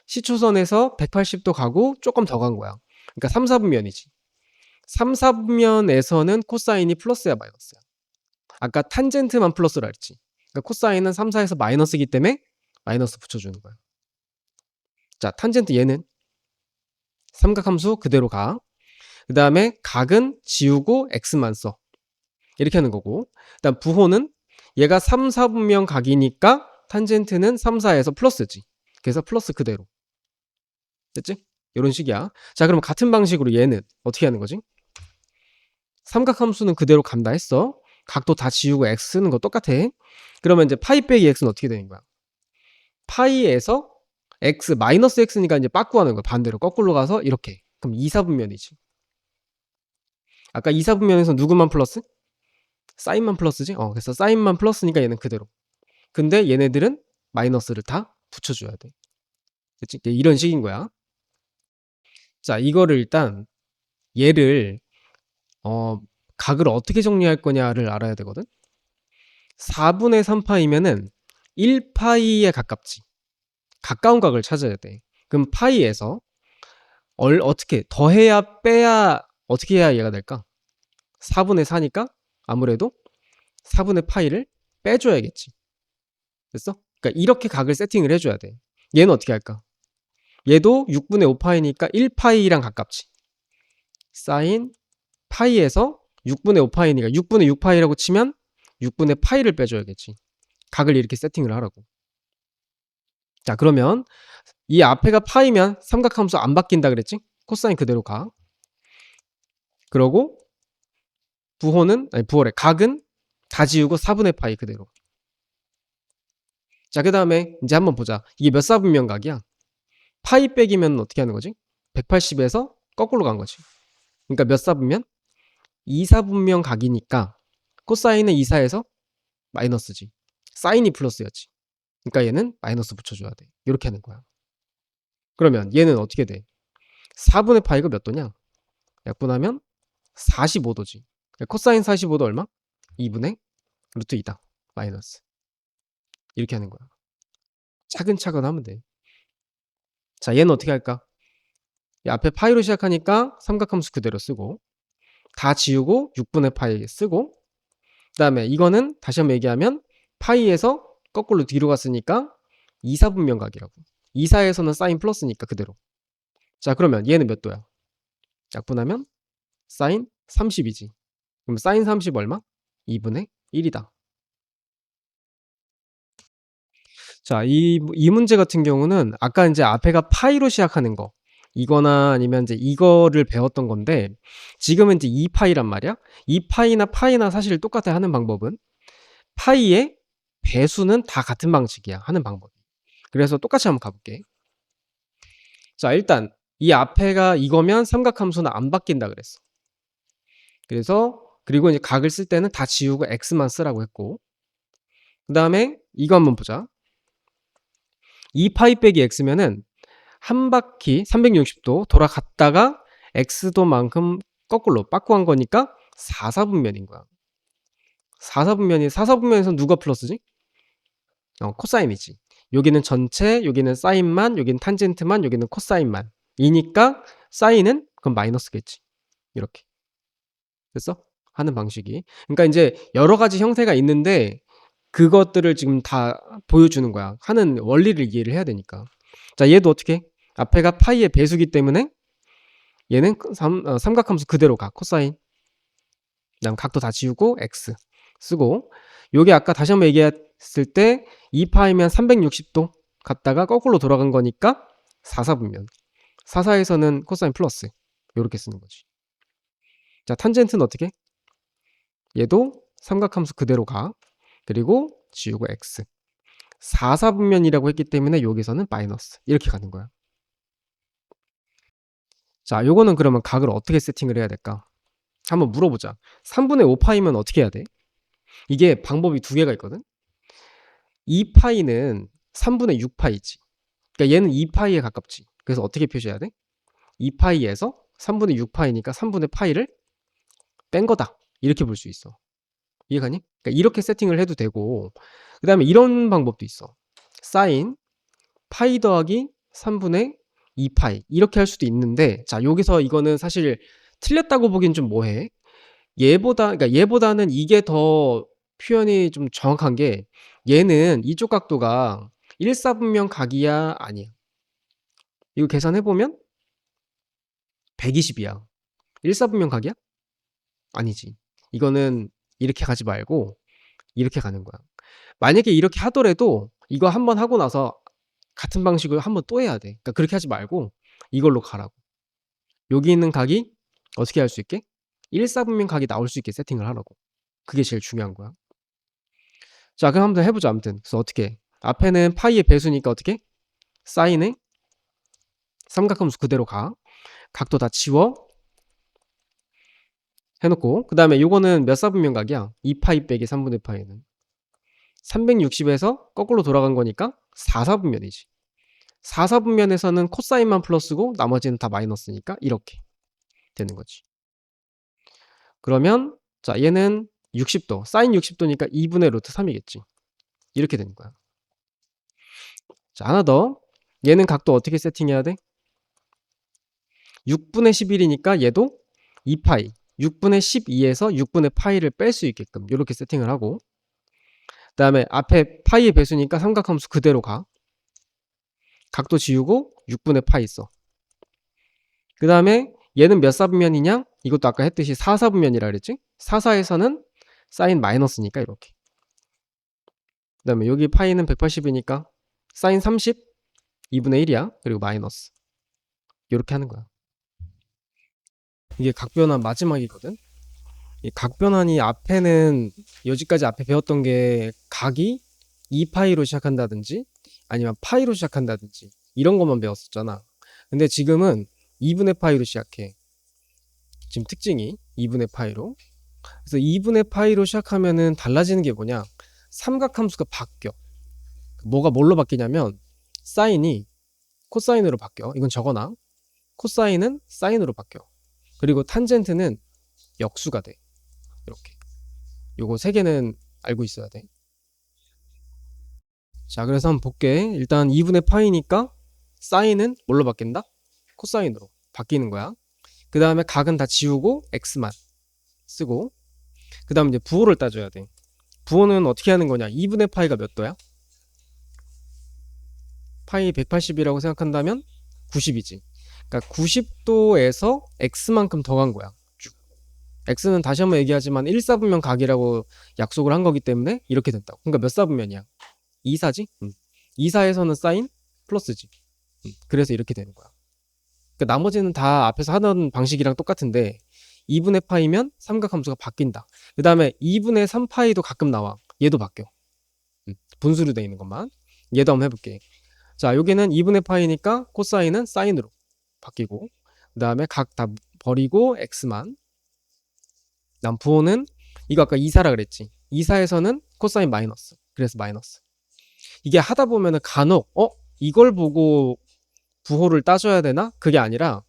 시초선에서 180도 가고 조금 더 간 거야. 그러니까 3, 4분면이지. 3, 4분면에서는 코사인이 플러스야, 마이너스야? 아까 탄젠트만 플러스라 했지. 그러니까 코사인은 3, 4에서 마이너스이기 때문에 마이너스 붙여주는 거야. 자, 탄젠트 얘는 삼각함수 그대로 가. 그 다음에 각은 지우고 x만 써. 이렇게 하는 거고. 그 다음 부호는 얘가 3, 4분면 각이니까 탄젠트는 3, 4에서 플러스지. 그래서 플러스 그대로. 됐지? 이런 식이야. 자, 그럼 같은 방식으로 얘는 어떻게 하는 거지? 삼각함수는 그대로 간다 했어. 각도 다 지우고 x 쓰는 거 똑같아. 그러면 이제 파이 빼기 x는 어떻게 되는 거야? 파이에서 x 마이너스 x니까 이제 빠꾸하는 거야. 반대로 거꾸로 가서 이렇게. 그럼 2, 4분면이지. 아까 2, 4분면에서 누구만 플러스? 사인만 플러스지? 그래서 사인만 플러스니까 얘는 그대로. 근데 얘네들은 마이너스를 다 붙여줘야 돼. 그치? 이런 식인 거야. 자, 이거를 일단 얘를 각을 어떻게 정리할 거냐를 알아야 되거든. 4분의 3파이면은 1파이에 가깝지. 가까운 각을 찾아야 돼. 그럼 파이에서 어떻게 더해야 빼야 어떻게 해야 얘가 될까? 4분의 4니까 아무래도 4분의 파이를 빼줘야겠지. 됐어? 그러니까 이렇게 각을 세팅을 해줘야 돼. 얘는 어떻게 할까? 얘도 6분의 5파이니까 1파이랑 가깝지. 사인 파이에서 6분의 5파이니까 6분의 6파이라고 치면 6분의 파이를 빼줘야겠지. 각을 이렇게 세팅을 하라고. 자, 그러면 이 앞에가 파이면 삼각함수 안 바뀐다 그랬지? 코사인 그대로 가. 그러고 부호래. 각은 다 지우고 4분의 파이 그대로. 자, 그 다음에 이제 한번 보자. 이게 몇 사분면 각이야? 파이 빼기면 어떻게 하는 거지? 180에서 거꾸로 간 거지. 그러니까 몇 사분면? 2사분면 각이니까 코사인은 2사에서 마이너스지. 사인이 플러스였지. 그러니까 얘는 마이너스 붙여줘야 돼. 이렇게 하는 거야. 그러면 얘는 어떻게 돼? 4분의 파이가 몇 도냐? 약분하면 45도지. 코사인 45도 얼마? 2분의 루트 2다. 마이너스. 이렇게 하는 거야. 차근차근 하면 돼. 자, 얘는 어떻게 할까? 앞에 파이로 시작하니까 삼각함수 그대로 쓰고 다 지우고 6분의 파이 쓰고 그 다음에 이거는 다시 한번 얘기하면 파이에서 거꾸로 뒤로 갔으니까 2사분면 각이라고. 2사에서는 사인 플러스니까 그대로. 자, 그러면 얘는 몇 도야? 약분하면 사인 30이지. 그럼 사인 30 얼마? 2분의 1이다. 자, 이 문제 같은 경우는 아까 이제 앞에가 파이로 시작하는 거 이거나 아니면 이제 이거를 배웠던 건데 지금은 이제 2파이란 말이야. 2파이나 파이나 사실 똑같아. 하는 방법은 파이의 배수는 다 같은 방식이야. 하는 방법. 그래서 똑같이 한번 가볼게. 자, 일단 이 앞에가 이거면 삼각함수는 안 바뀐다 그랬어. 그래서 그리고 이제 각을 쓸 때는 다 지우고 x만 쓰라고 했고 그 다음에 이거 한번 보자. 2파이 빼기 x면은 한 바퀴 360도 돌아갔다가 x도만큼 거꾸로 빠꾸한 거니까 4사분면인 거야. 4사분면에서 누가 플러스지? 코사인이지. 여기는 전체, 여기는 사인만, 여기는 탄젠트만, 여기는 코사인만 이니까 사인은 그럼 마이너스겠지. 이렇게 됐어? 하는 방식이. 그러니까 이제 여러 가지 형태가 있는데 그것들을 지금 다 보여주는 거야. 하는 원리를 이해를 해야 되니까. 자, 얘도 어떻게? 앞에가 파이의 배수기 때문에 얘는 삼각함수 그대로 가. 코사인. 그다음 각도 다 지우고 x 쓰고, 요게 아까 다시 한번 얘기했을 때 2파이면 360도 갔다가 거꾸로 돌아간 거니까 4사분면. 4사에서는 코사인 플러스. 요렇게 쓰는 거지. 자, 탄젠트는 어떻게? 얘도 삼각함수 그대로 가. 그리고 지우고 x. 4사분면이라고 했기 때문에 여기서는 마이너스. 이렇게 가는 거야. 자, 요거는 그러면 각을 어떻게 세팅을 해야 될까? 한번 물어보자. 3분의 5파이면 어떻게 해야 돼? 이게 방법이 두 개가 있거든? 2파이는 3분의 6파이지. 그러니까 얘는 2파이에 가깝지. 그래서 어떻게 표시해야 돼? 2파이에서 3분의 6파이니까 3분의 파이를 뺀 거다. 이렇게 볼 수 있어. 이해가니? 그러니까 이렇게 세팅을 해도 되고, 그 다음에 이런 방법도 있어. 사인 파이 더하기 3분의 2파이 이렇게 할 수도 있는데, 자, 여기서 이거는 사실 틀렸다고 보기엔 좀 뭐해. 그러니까 얘보다는 이게 더 표현이 좀 정확한 게, 얘는 이쪽 각도가 1사분면 각이야 아니야? 이거 계산해보면 120이야. 1사분면 각이야? 아니지. 이거는 이렇게 가지 말고 이렇게 가는 거야. 만약에 이렇게 하더라도 이거 한번 하고 나서 같은 방식으로 한번 또 해야 돼. 그러니까 그렇게 하지 말고 이걸로 가라고. 여기 있는 각이 어떻게 할 수 있게? 1사분면 각이 나올 수 있게 세팅을 하라고. 그게 제일 중요한 거야. 자, 그럼 한번 해보자. 아무튼 그래서 어떻게? 앞에는 파이의 배수니까 어떻게? 사인에 삼각함수 그대로 가. 각도 다 지워 해놓고, 그 다음에 요거는 몇 사분면 각이야? 2파이 빼기 3분의 파이는 360에서 거꾸로 돌아간 거니까 4사분면이지. 4사분면에서는 코사인만 플러스고 나머지는 다 마이너스니까 이렇게 되는 거지. 그러면 자, 얘는 60도, 사인 60도니까 2분의 루트 3이겠지. 이렇게 되는 거야. 자, 하나 더. 얘는 각도 어떻게 세팅해야 돼? 6분의 11이니까 얘도 2파이, 6분의 12에서 6분의 파이를 뺄 수 있게끔 이렇게 세팅을 하고, 그 다음에 앞에 파이의 배수니까 삼각함수 그대로 가. 각도 지우고 6분의 파이 써. 그 다음에 얘는 몇 사분면이냐? 이것도 아까 했듯이 4사분면이라 그랬지? 4사에서는 사인 마이너스니까 이렇게. 그 다음에 여기 파이는 180이니까 사인 30, 2분의 1이야. 그리고 마이너스. 이렇게 하는 거야. 이게 각변환 마지막이거든? 이 각변환이 앞에는 여기까지 앞에 배웠던 게 각이 2파이로 시작한다든지 아니면 파이로 시작한다든지 이런 것만 배웠었잖아. 근데 지금은 2분의 파이로 시작해. 지금 특징이 2분의 파이로. 그래서 2분의 파이로 시작하면은 달라지는 게 뭐냐? 삼각함수가 바뀌어. 뭐가 뭘로 바뀌냐면 사인이 코사인으로 바뀌어. 이건 적어놔. 코사인은 사인으로 바뀌어. 그리고 탄젠트는 역수가 돼. 이렇게. 요거 세 개는 알고 있어야 돼. 자, 그래서 한번 볼게. 일단 2분의 파이니까 사인은 뭘로 바뀐다? 코사인으로 바뀌는 거야. 그 다음에 각은 다 지우고 x만 쓰고, 그 다음 이제 부호를 따져야 돼. 부호는 어떻게 하는 거냐? 2분의 파이가 몇 도야? 파이 180이라고 생각한다면 90이지. 그러니까 90도에서 x만큼 더 간 거야. 쭉. x는 다시 한번 얘기하지만 1사분면 각이라고 약속을 한 거기 때문에 이렇게 된다고. 그러니까 몇 사분면이야? 2사지? 2사에서는 사인 플러스지. 그래서 이렇게 되는 거야. 그러니까 나머지는 다 앞에서 하던 방식이랑 똑같은데 2분의 파이면 삼각함수가 바뀐다. 그 다음에 2분의 3파이도 가끔 나와. 얘도 바뀌어. 분수로 되어 있는 것만. 얘도 한번 해볼게. 자, 여기는 2분의 파이니까 코사인은 사인으로 바뀌고, 그 다음에 각 다 버리고 x만. 난 부호는 이거 아까 2사라 그랬지. 2사에서는 코사인 마이너스. 그래서 마이너스. 이게 하다 보면은 간혹 이걸 보고 부호를 따져야 되나? 그게 아니라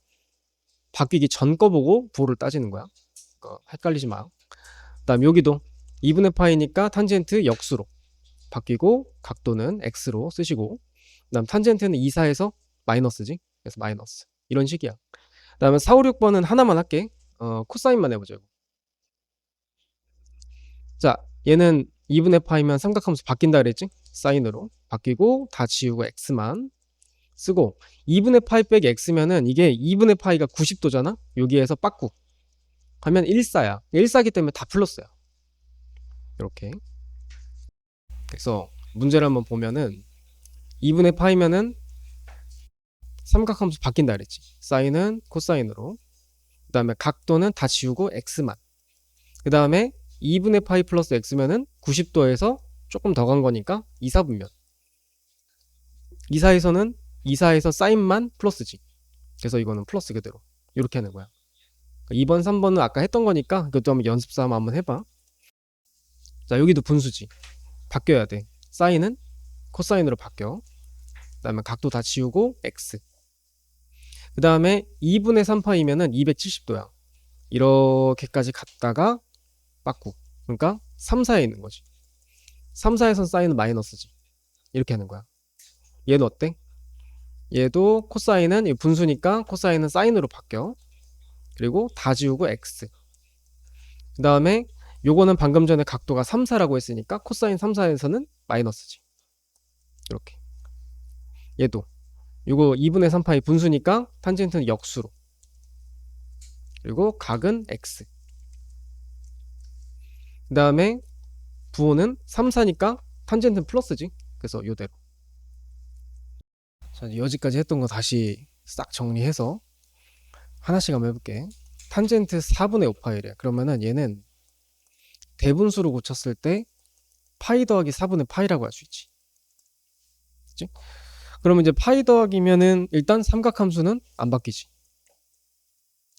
바뀌기 전 거 보고 부호를 따지는 거야. 헷갈리지 마. 그 다음 여기도 2분의 파이니까 탄젠트 역수로. 바뀌고 각도는 x로 쓰시고, 그다음 탄젠트는 2, 4에서 마이너스지. 그래서 마이너스. 이런 식이야. 그다음에 4, 5, 6번은 하나만 할게. 코사인만 해보자. 자, 얘는 2분의 파이면 삼각함수 바뀐다 그랬지? 사인으로 바뀌고 다 지우고 x만 쓰고, 2분의 파이 빼기 x면은 이게 2분의 파이가 90도잖아? 여기에서 빠꾸 하면 1사야. 1사기 때문에 다 플러스야. 이렇게. 그래서 문제를 한번 보면은 2분의 파이면은 삼각함수 바뀐다 그랬지. 사인은 코사인으로. 그 다음에 각도는 다 지우고 x만. 그 다음에 2분의 파이 플러스 x면은 90도에서 조금 더 간 거니까 2사분면. 2사에서는 2사에서 사인만 플러스지. 그래서 이거는 플러스 그대로. 이렇게 하는 거야. 2번, 3번은 아까 했던 거니까 그것도 한번 연습삼아 한번 해봐. 자, 여기도 분수지. 바뀌어야 돼. 사인은 코사인으로 바뀌어. 그 다음에 각도 다 지우고 x. 그 다음에 2분의 3파이면은 270도야. 이렇게까지 갔다가 빠꾸. 그러니까 3, 4에 있는 거지. 3, 4에선 사인은 마이너스지. 이렇게 하는 거야. 얘는 어때? 얘도 코사인은 분수니까 코사인은 사인으로 바뀌어. 그리고 다 지우고 x. 그 다음에 요거는 방금 전에 각도가 3, 4라고 했으니까 코사인 3, 4에서는 마이너스지. 이렇게. 얘도 요거 2분의 3파이 분수니까 탄젠트는 역수로. 그리고 각은 x. 그 다음에 부호는 3, 4니까 탄젠트는 플러스지. 그래서 요대로. 자, 여기까지 했던 거 다시 싹 정리해서 하나씩 한번 해볼게. 탄젠트 4분의 5파이래. 그러면은 얘는 대분수로 고쳤을 때 파이 더하기 4분의 파이라고 할 수 있지. 그치? 그러면 이제 파이 더하기면은 일단 삼각함수는 안 바뀌지.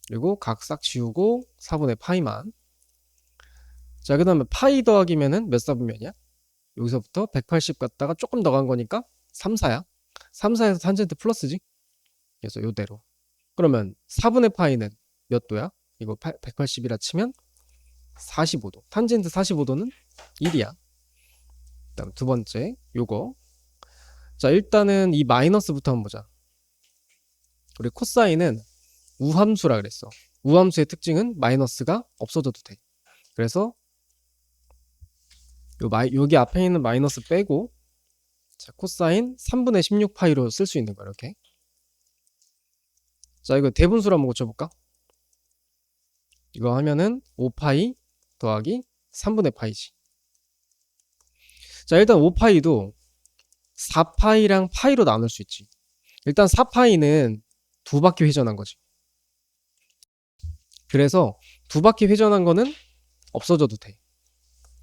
그리고 각 싹 지우고 4분의 파이만. 자, 그 다음에 파이 더하기면은 몇 사분면이야? 여기서부터 180 갔다가 조금 더 간 거니까 3, 4야. 3, 4에서 탄젠트 플러스지. 그래서 요대로. 그러면 4분의 파이는 몇 도야? 이거 180이라 치면 45도. 탄젠트 45도는 1이야. 그다음 두 번째 요거. 자, 일단은 이 마이너스부터 한번 보자. 우리 코사인은 우함수라 그랬어. 우함수의 특징은 마이너스가 없어져도 돼. 그래서 여기 앞에 있는 마이너스 빼고, 자, 코사인 3분의 16파이로 쓸 수 있는 거야. 이렇게. 자, 이거 대분수로 한번 고쳐볼까? 이거 하면은 5파이 더하기 3분의 파이지. 자, 일단 5파이도 4파이랑 파이로 나눌 수 있지. 일단 4파이는 두 바퀴 회전한 거지. 그래서 두 바퀴 회전한 거는 없어져도 돼.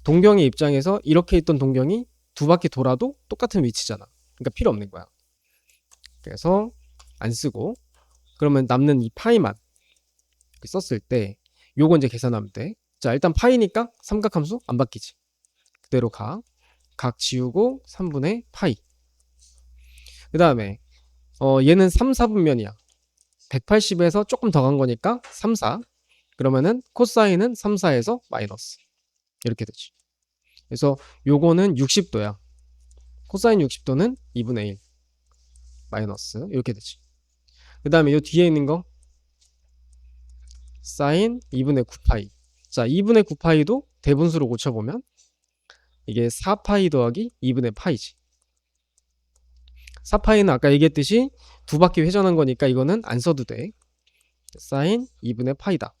동경의 입장에서 이렇게 있던 동경이 두 바퀴 돌아도 똑같은 위치잖아. 그러니까 필요 없는 거야. 그래서 안 쓰고, 그러면 남는 이 파이만 이렇게 썼을 때 요거 이제 계산하면 돼. 자, 일단 파이니까 삼각함수 안 바뀌지. 그대로 각 지우고 3분의 파이. 그 다음에 얘는 3, 4분면이야. 180에서 조금 더 간 거니까 3, 4. 그러면은 코사인은 3, 4에서 마이너스. 이렇게 되지. 그래서 요거는 60도야. 코사인 60도는 2분의 1 마이너스. 이렇게 되지. 그 다음에 요 뒤에 있는 거 사인 2분의 9파이. 자, 2분의 9파이도 대분수로 고쳐보면 이게 4파이 더하기 2분의 파이지. 4파이는 아까 얘기했듯이 두 바퀴 회전한 거니까 이거는 안 써도 돼. 사인 2분의 파이다.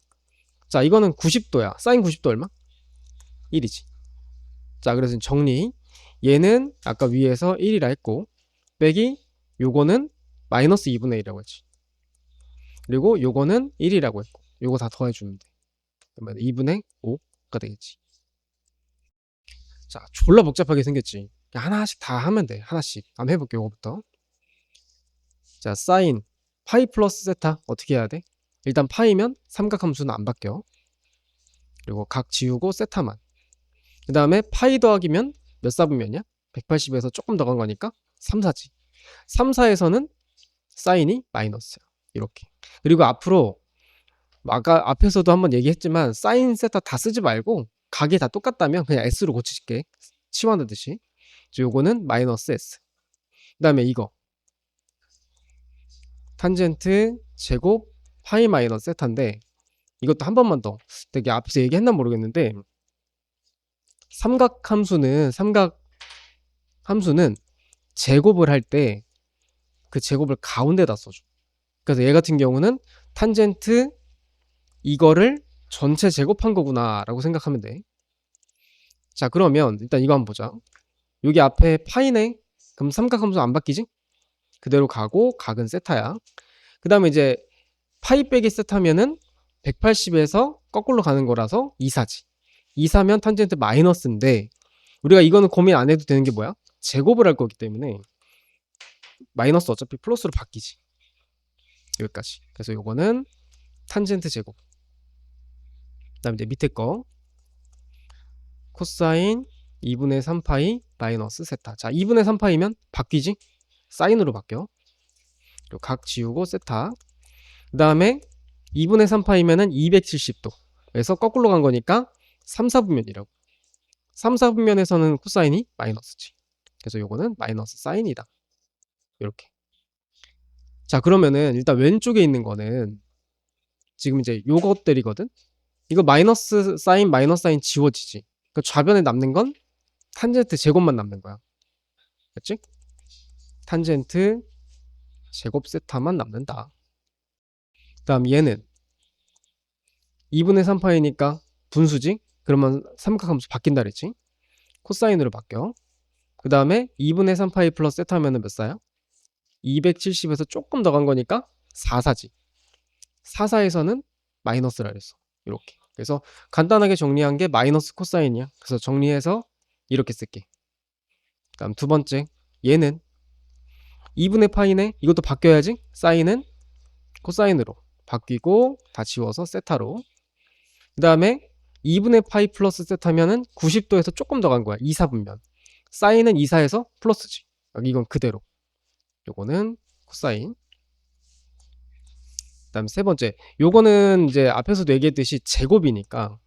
자, 이거는 90도야. 사인 90도 얼마? 1이지. 자, 그래서 정리. 얘는 아까 위에서 1이라 했고, 빼기 요거는 마이너스 2분의 1이라고 했지. 그리고 요거는 1이라고 했고, 요거 다 더해주면 돼. 그러면 2분의 5가 되겠지. 자, 졸라 복잡하게 생겼지. 그냥 하나씩 다 하면 돼. 하나씩. 한번 해볼게, 요거부터. 자, 사인 파이 플러스 세타 어떻게 해야 돼? 일단 파이면 삼각함수는 안 바뀌어. 그리고 각 지우고 세타만. 그 다음에 파이 더하기면 몇 사분면이야? 180에서 조금 더 간 거니까 3, 4지. 3, 4에서는 사인이 마이너스야. 이렇게. 그리고 앞으로 아까 앞에서도 한번 얘기했지만 사인 세타 다 쓰지 말고 각이 다 똑같다면 그냥 S로 고칠게. 치환하듯이. 요거는 마이너스 S. 그 다음에 이거 탄젠트 제곱 파이 마이너스 세타인데, 이것도 한 번만 더, 되게 앞에서 얘기했나 모르겠는데, 삼각함수는 제곱을 할 때 그 제곱을 가운데다 써줘. 그래서 얘 같은 경우는 탄젠트 이거를 전체 제곱한 거구나 라고 생각하면 돼. 자, 그러면 일단 이거 한번 보자. 여기 앞에 파이네. 그럼 삼각함수 안 바뀌지? 그대로 가고 각은 세타야. 그 다음에 이제 파이 빼기 세타면은 180에서 거꾸로 가는 거라서 2사지. 2사면 탄젠트 마이너스인데, 우리가 이거는 고민 안 해도 되는 게 뭐야? 제곱을 할 거기 때문에 마이너스 어차피 플러스로 바뀌지. 여기까지. 그래서 요거는 탄젠트 제곱. 그 다음에 이제 밑에 거 코사인 2분의 3파이 마이너스 세타. 자, 2분의 3파이면 바뀌지? 사인으로 바뀌어. 그리고 각 지우고 세타. 그 다음에 2분의 3파이면은 270도 그래서 거꾸로 간 거니까 3, 4분면이라고. 3, 4분면에서는 코사인이 마이너스지. 그래서 요거는 마이너스 사인이다. 이렇게. 자, 그러면은 일단 왼쪽에 있는 거는 지금 이제 요것들이거든. 이거 마이너스 사인 지워지지. 그 좌변에 남는 건 탄젠트 제곱만 남는 거야. 맞지? 탄젠트 제곱 세타만 남는다. 그 다음 얘는 2분의 3파이니까 분수지? 그러면 삼각함수 바뀐다 그랬지? 코사인으로 바뀌어. 그 다음에 2분의 3파이 플러스 세타 하면은 몇 사야? 270에서 조금 더 간 거니까 4사지. 4사에서는 마이너스라 그랬어. 이렇게. 그래서 간단하게 정리한 게 마이너스 코사인이야. 그래서 정리해서 이렇게 쓸게. 다음 두 번째, 얘는 2분의 파이네. 이것도 바뀌어야지. 사인은 코사인으로 바뀌고 다 지워서 세타로. 그 다음에 2분의 파이 플러스 세타면은 90도에서 조금 더 간 거야. 2, 4분면. 사인은 2, 4에서 플러스지. 이건 그대로. 요거는 코사인. 그 다음 세 번째, 요거는 이제 앞에서도 얘기했듯이 제곱이니까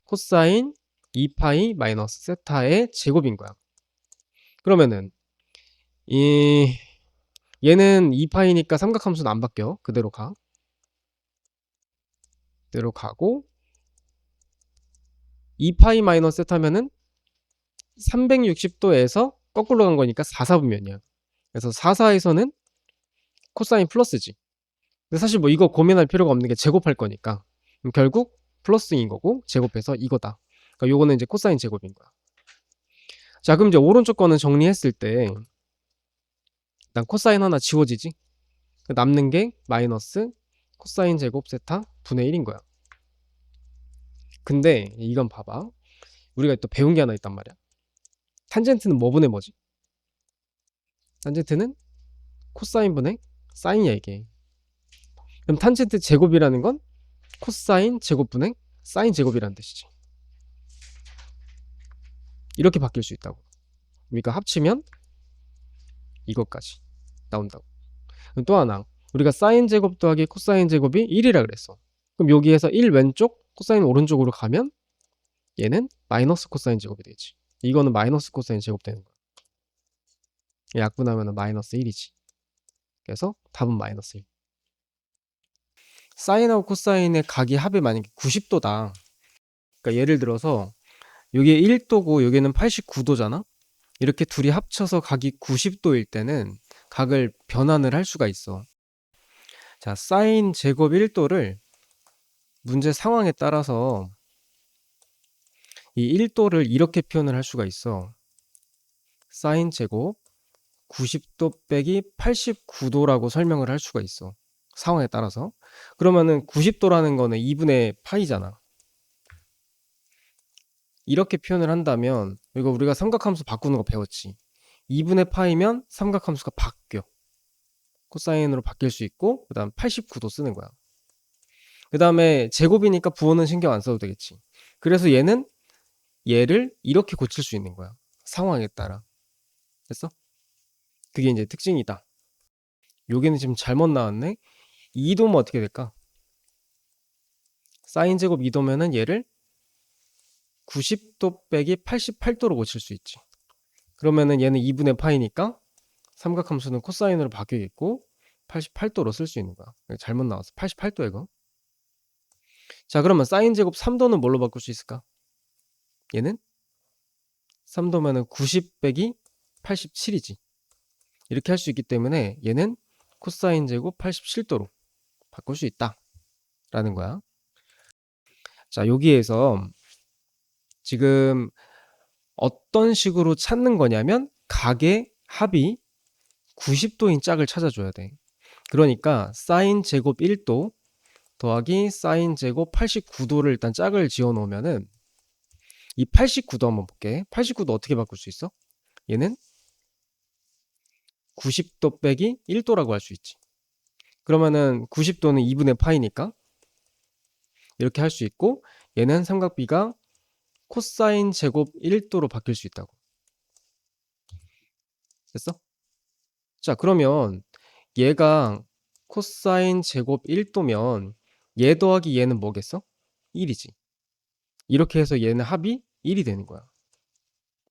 코사인 2파이 마이너스 세타의 제곱인 거야. 그러면은 이 얘는 2파이니까 삼각함수는 안 바뀌어. 그대로 가. 그대로 가고 2파이 마이너스 세타면은 360도에서 거꾸로 간 거니까 4, 4분면이야. 그래서 4, 4에서는 코사인 플러스지. 근데 사실 뭐 이거 고민할 필요가 없는 게 제곱할 거니까. 그럼 결국 플러스인 거고 제곱해서 이거다. 그러니까 요거는 이제 코사인 제곱인 거야. 자, 그럼 이제 오른쪽 거는 정리했을 때 일단 코사인 하나 지워지지. 남는 게 마이너스 코사인 제곱 세타 분의 1인 거야. 근데 이건 봐봐. 우리가 또 배운 게 하나 있단 말이야. 탄젠트는 뭐 분의 뭐지? 탄젠트는 코사인 분의 사인이야 이게. 그럼 탄젠트 제곱이라는 건 코사인 제곱분의 사인 제곱이라는 뜻이지. 이렇게 바뀔 수 있다고. 우리가 합치면 이것까지 나온다고. 그럼 또 하나, 우리가 사인 제곱 더하기 코사인 제곱이 1이라 그랬어. 그럼 여기에서 1 왼쪽 코사인 오른쪽으로 가면 얘는 마이너스 코사인 제곱이 되지. 이거는 마이너스 코사인 제곱 되는 거야. 약분하면 마이너스 1이지. 그래서 답은 마이너스 1. 사인하고 코사인의 각이 합이 만약에 90도다. 그러니까 예를 들어서 여기에 1도고 여기는 89도잖아. 이렇게 둘이 합쳐서 각이 90도일 때는 각을 변환을 할 수가 있어. 자, 사인 제곱 1도를 문제 상황에 따라서 이 1도를 이렇게 표현을 할 수가 있어. 사인 제곱 90도 빼기 89도라고 설명을 할 수가 있어. 상황에 따라서. 그러면은 90도라는 거는 2분의 파이잖아. 이렇게 표현을 한다면 이거 우리가 삼각함수 바꾸는 거 배웠지. 2분의 파이면 삼각함수가 바뀌어. 코사인으로 바뀔 수 있고 그 다음 89도 쓰는 거야. 그 다음에 제곱이니까 부호는 신경 안 써도 되겠지. 그래서 얘를 이렇게 고칠 수 있는 거야. 상황에 따라. 됐어? 그게 이제 특징이다. 여기는 지금 잘못 나왔네. 2도면 어떻게 될까? 사인 제곱 2도면은 얘를 90도 빼기 88도로 고칠 수 있지. 그러면은 얘는 2분의 파이니까 삼각함수는 코사인으로 바뀌겠고 88도로 쓸 수 있는 거야. 잘못 나왔어. 88도 이거. 자, 그러면 사인 제곱 3도는 뭘로 바꿀 수 있을까? 얘는 3도면은 90 빼기 87이지. 이렇게 할 수 있기 때문에 얘는 코사인 제곱 87도로 바꿀 수 있다 라는 거야. 자, 여기에서 지금 어떤 식으로 찾는 거냐면 각의 합이 90도인 짝을 찾아줘야 돼. 그러니까 사인 제곱 1도 더하기 사인 제곱 89도를 일단 짝을 지어 놓으면은 이 89도 한번 볼게. 89도 어떻게 바꿀 수 있어? 얘는 90도 빼기 1도라고 할 수 있지. 그러면은 90도는 2분의 파이니까 이렇게 할 수 있고, 얘는 삼각비가 코사인 제곱 1도로 바뀔 수 있다고. 됐어? 자, 그러면 얘가 코사인 제곱 1도면 얘 더하기 얘는 뭐겠어? 1이지. 이렇게 해서 얘는 합이 1이 되는 거야.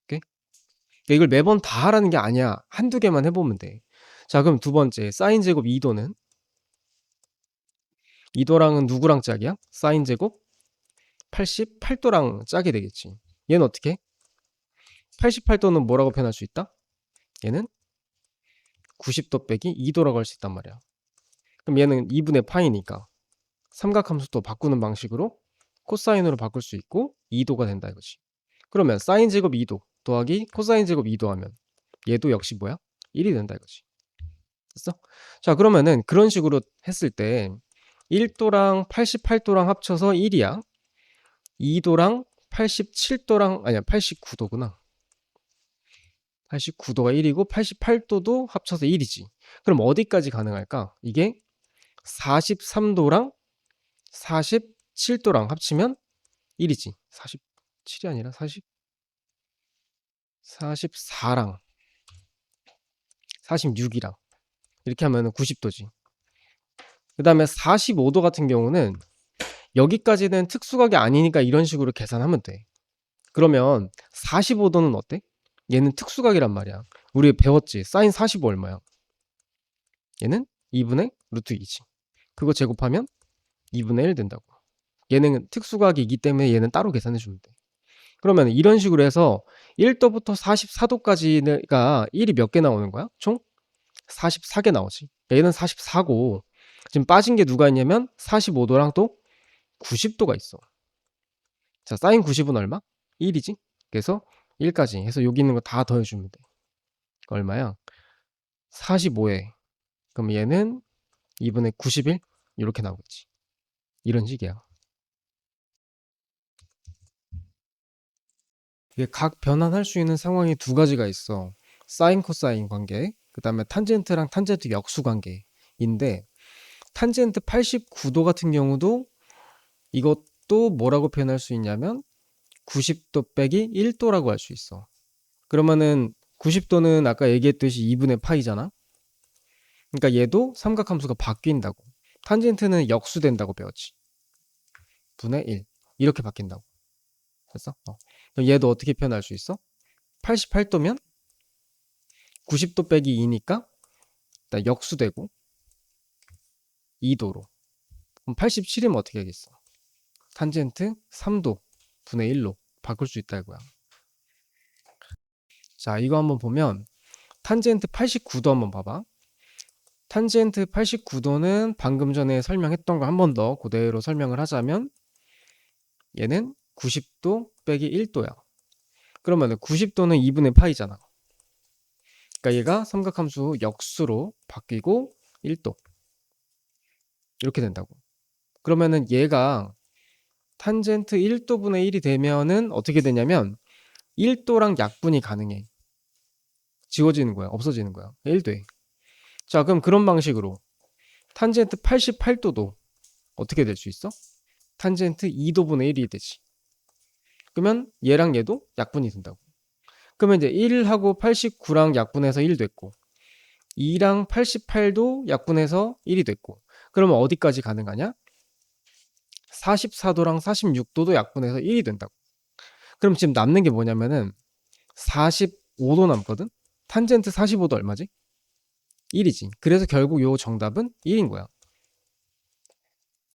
오케이? 그러니까 이걸 매번 다 하라는 게 아니야. 한두 개만 해보면 돼. 자, 그럼 두 번째 사인 제곱 2도는 2도랑은 누구랑 짝이야? 사인 제곱 88도랑 짝이 되겠지. 얘는 어떻게? 88도는 뭐라고 표현할 수 있다? 얘는 90도 빼기 2도라고 할 수 있단 말이야. 그럼 얘는 2분의 파이니까 삼각함수도 바꾸는 방식으로 코사인으로 바꿀 수 있고 2도가 된다 이거지. 그러면 사인 제곱 2도 더하기 코사인 제곱 2도 하면 얘도 역시 뭐야? 1이 된다 이거지. 됐어? 자, 그러면은 그런 식으로 했을 때 1도랑 88도랑 합쳐서 1이야. 2도랑 87도랑 아니야 89도구나. 89도가 1이고 88도도 합쳐서 1이지. 그럼 어디까지 가능할까? 이게 43도랑 47도랑 합치면 1이지. 47이 아니라 44랑 46이랑 이렇게 하면 90도지. 그 다음에 45도 같은 경우는 여기까지는 특수각이 아니니까 이런 식으로 계산하면 돼. 그러면 45도는 어때? 얘는 특수각이란 말이야. 우리 배웠지? 사인 45 얼마야? 얘는 2분의 루트 2지. 그거 제곱하면 2분의 1 된다고. 얘는 특수각이기 때문에 얘는 따로 계산해주면 돼. 그러면 이런 식으로 해서 1도부터 44도까지가 1이 몇 개 나오는 거야? 총 44개 나오지. 얘는 44고 지금 빠진 게 누가 있냐면 45도랑 또 90도가 있어. 자, 사인 90은 얼마? 1이지. 그래서 1까지 해서 여기 있는 거 다 더해주면 돼. 얼마야? 45에 그럼 얘는 2분의 91 이렇게 나오겠지. 이런 식이야. 이게 각 변환할 수 있는 상황이 두 가지가 있어. 사인 코사인 관계, 그 다음에 탄젠트랑 탄젠트 역수 관계인데, 탄젠트 89도 같은 경우도 이것도 뭐라고 표현할 수 있냐면 90도 빼기 1도라고 할 수 있어. 그러면은 90도는 아까 얘기했듯이 2분의 파이잖아. 그러니까 얘도 삼각함수가 바뀐다고. 탄젠트는 역수된다고 배웠지. 분의 1 이렇게 바뀐다고. 됐어? 그럼 얘도 어떻게 표현할 수 있어? 88도면 90도 빼기 2니까 일단 역수되고 2도로. 그럼 87이면 어떻게 하겠어? 탄젠트 3도 분의 1로 바꿀 수 있다 이거야. 자, 이거 한번 보면 탄젠트 89도 한번 봐봐. 탄젠트 89도는 방금 전에 설명했던 거 한 번 더 그대로 설명을 하자면 얘는 90도 빼기 1도야. 그러면 90도는 2분의 파이잖아. 그러니까 얘가 삼각함수 역수로 바뀌고 1도 이렇게 된다고. 그러면은 얘가 탄젠트 1도분의 1이 되면은 어떻게 되냐면 1도랑 약분이 가능해. 지워지는 거야. 없어지는 거야. 1도에. 자, 그럼 그런 방식으로 탄젠트 88도도 어떻게 될 수 있어? 탄젠트 2도분의 1이 되지. 그러면 얘랑 얘도 약분이 된다고. 그러면 이제 1하고 89랑 약분해서 1 됐고 2랑 88도 약분해서 1이 됐고 그러면 어디까지 가능하냐? 44도랑 46도도 약분해서 1이 된다고. 그럼 지금 남는 게 뭐냐면은 5도 남거든? 탄젠트 45도 얼마지? 1이지. 그래서 결국 요 정답은 1인 거야.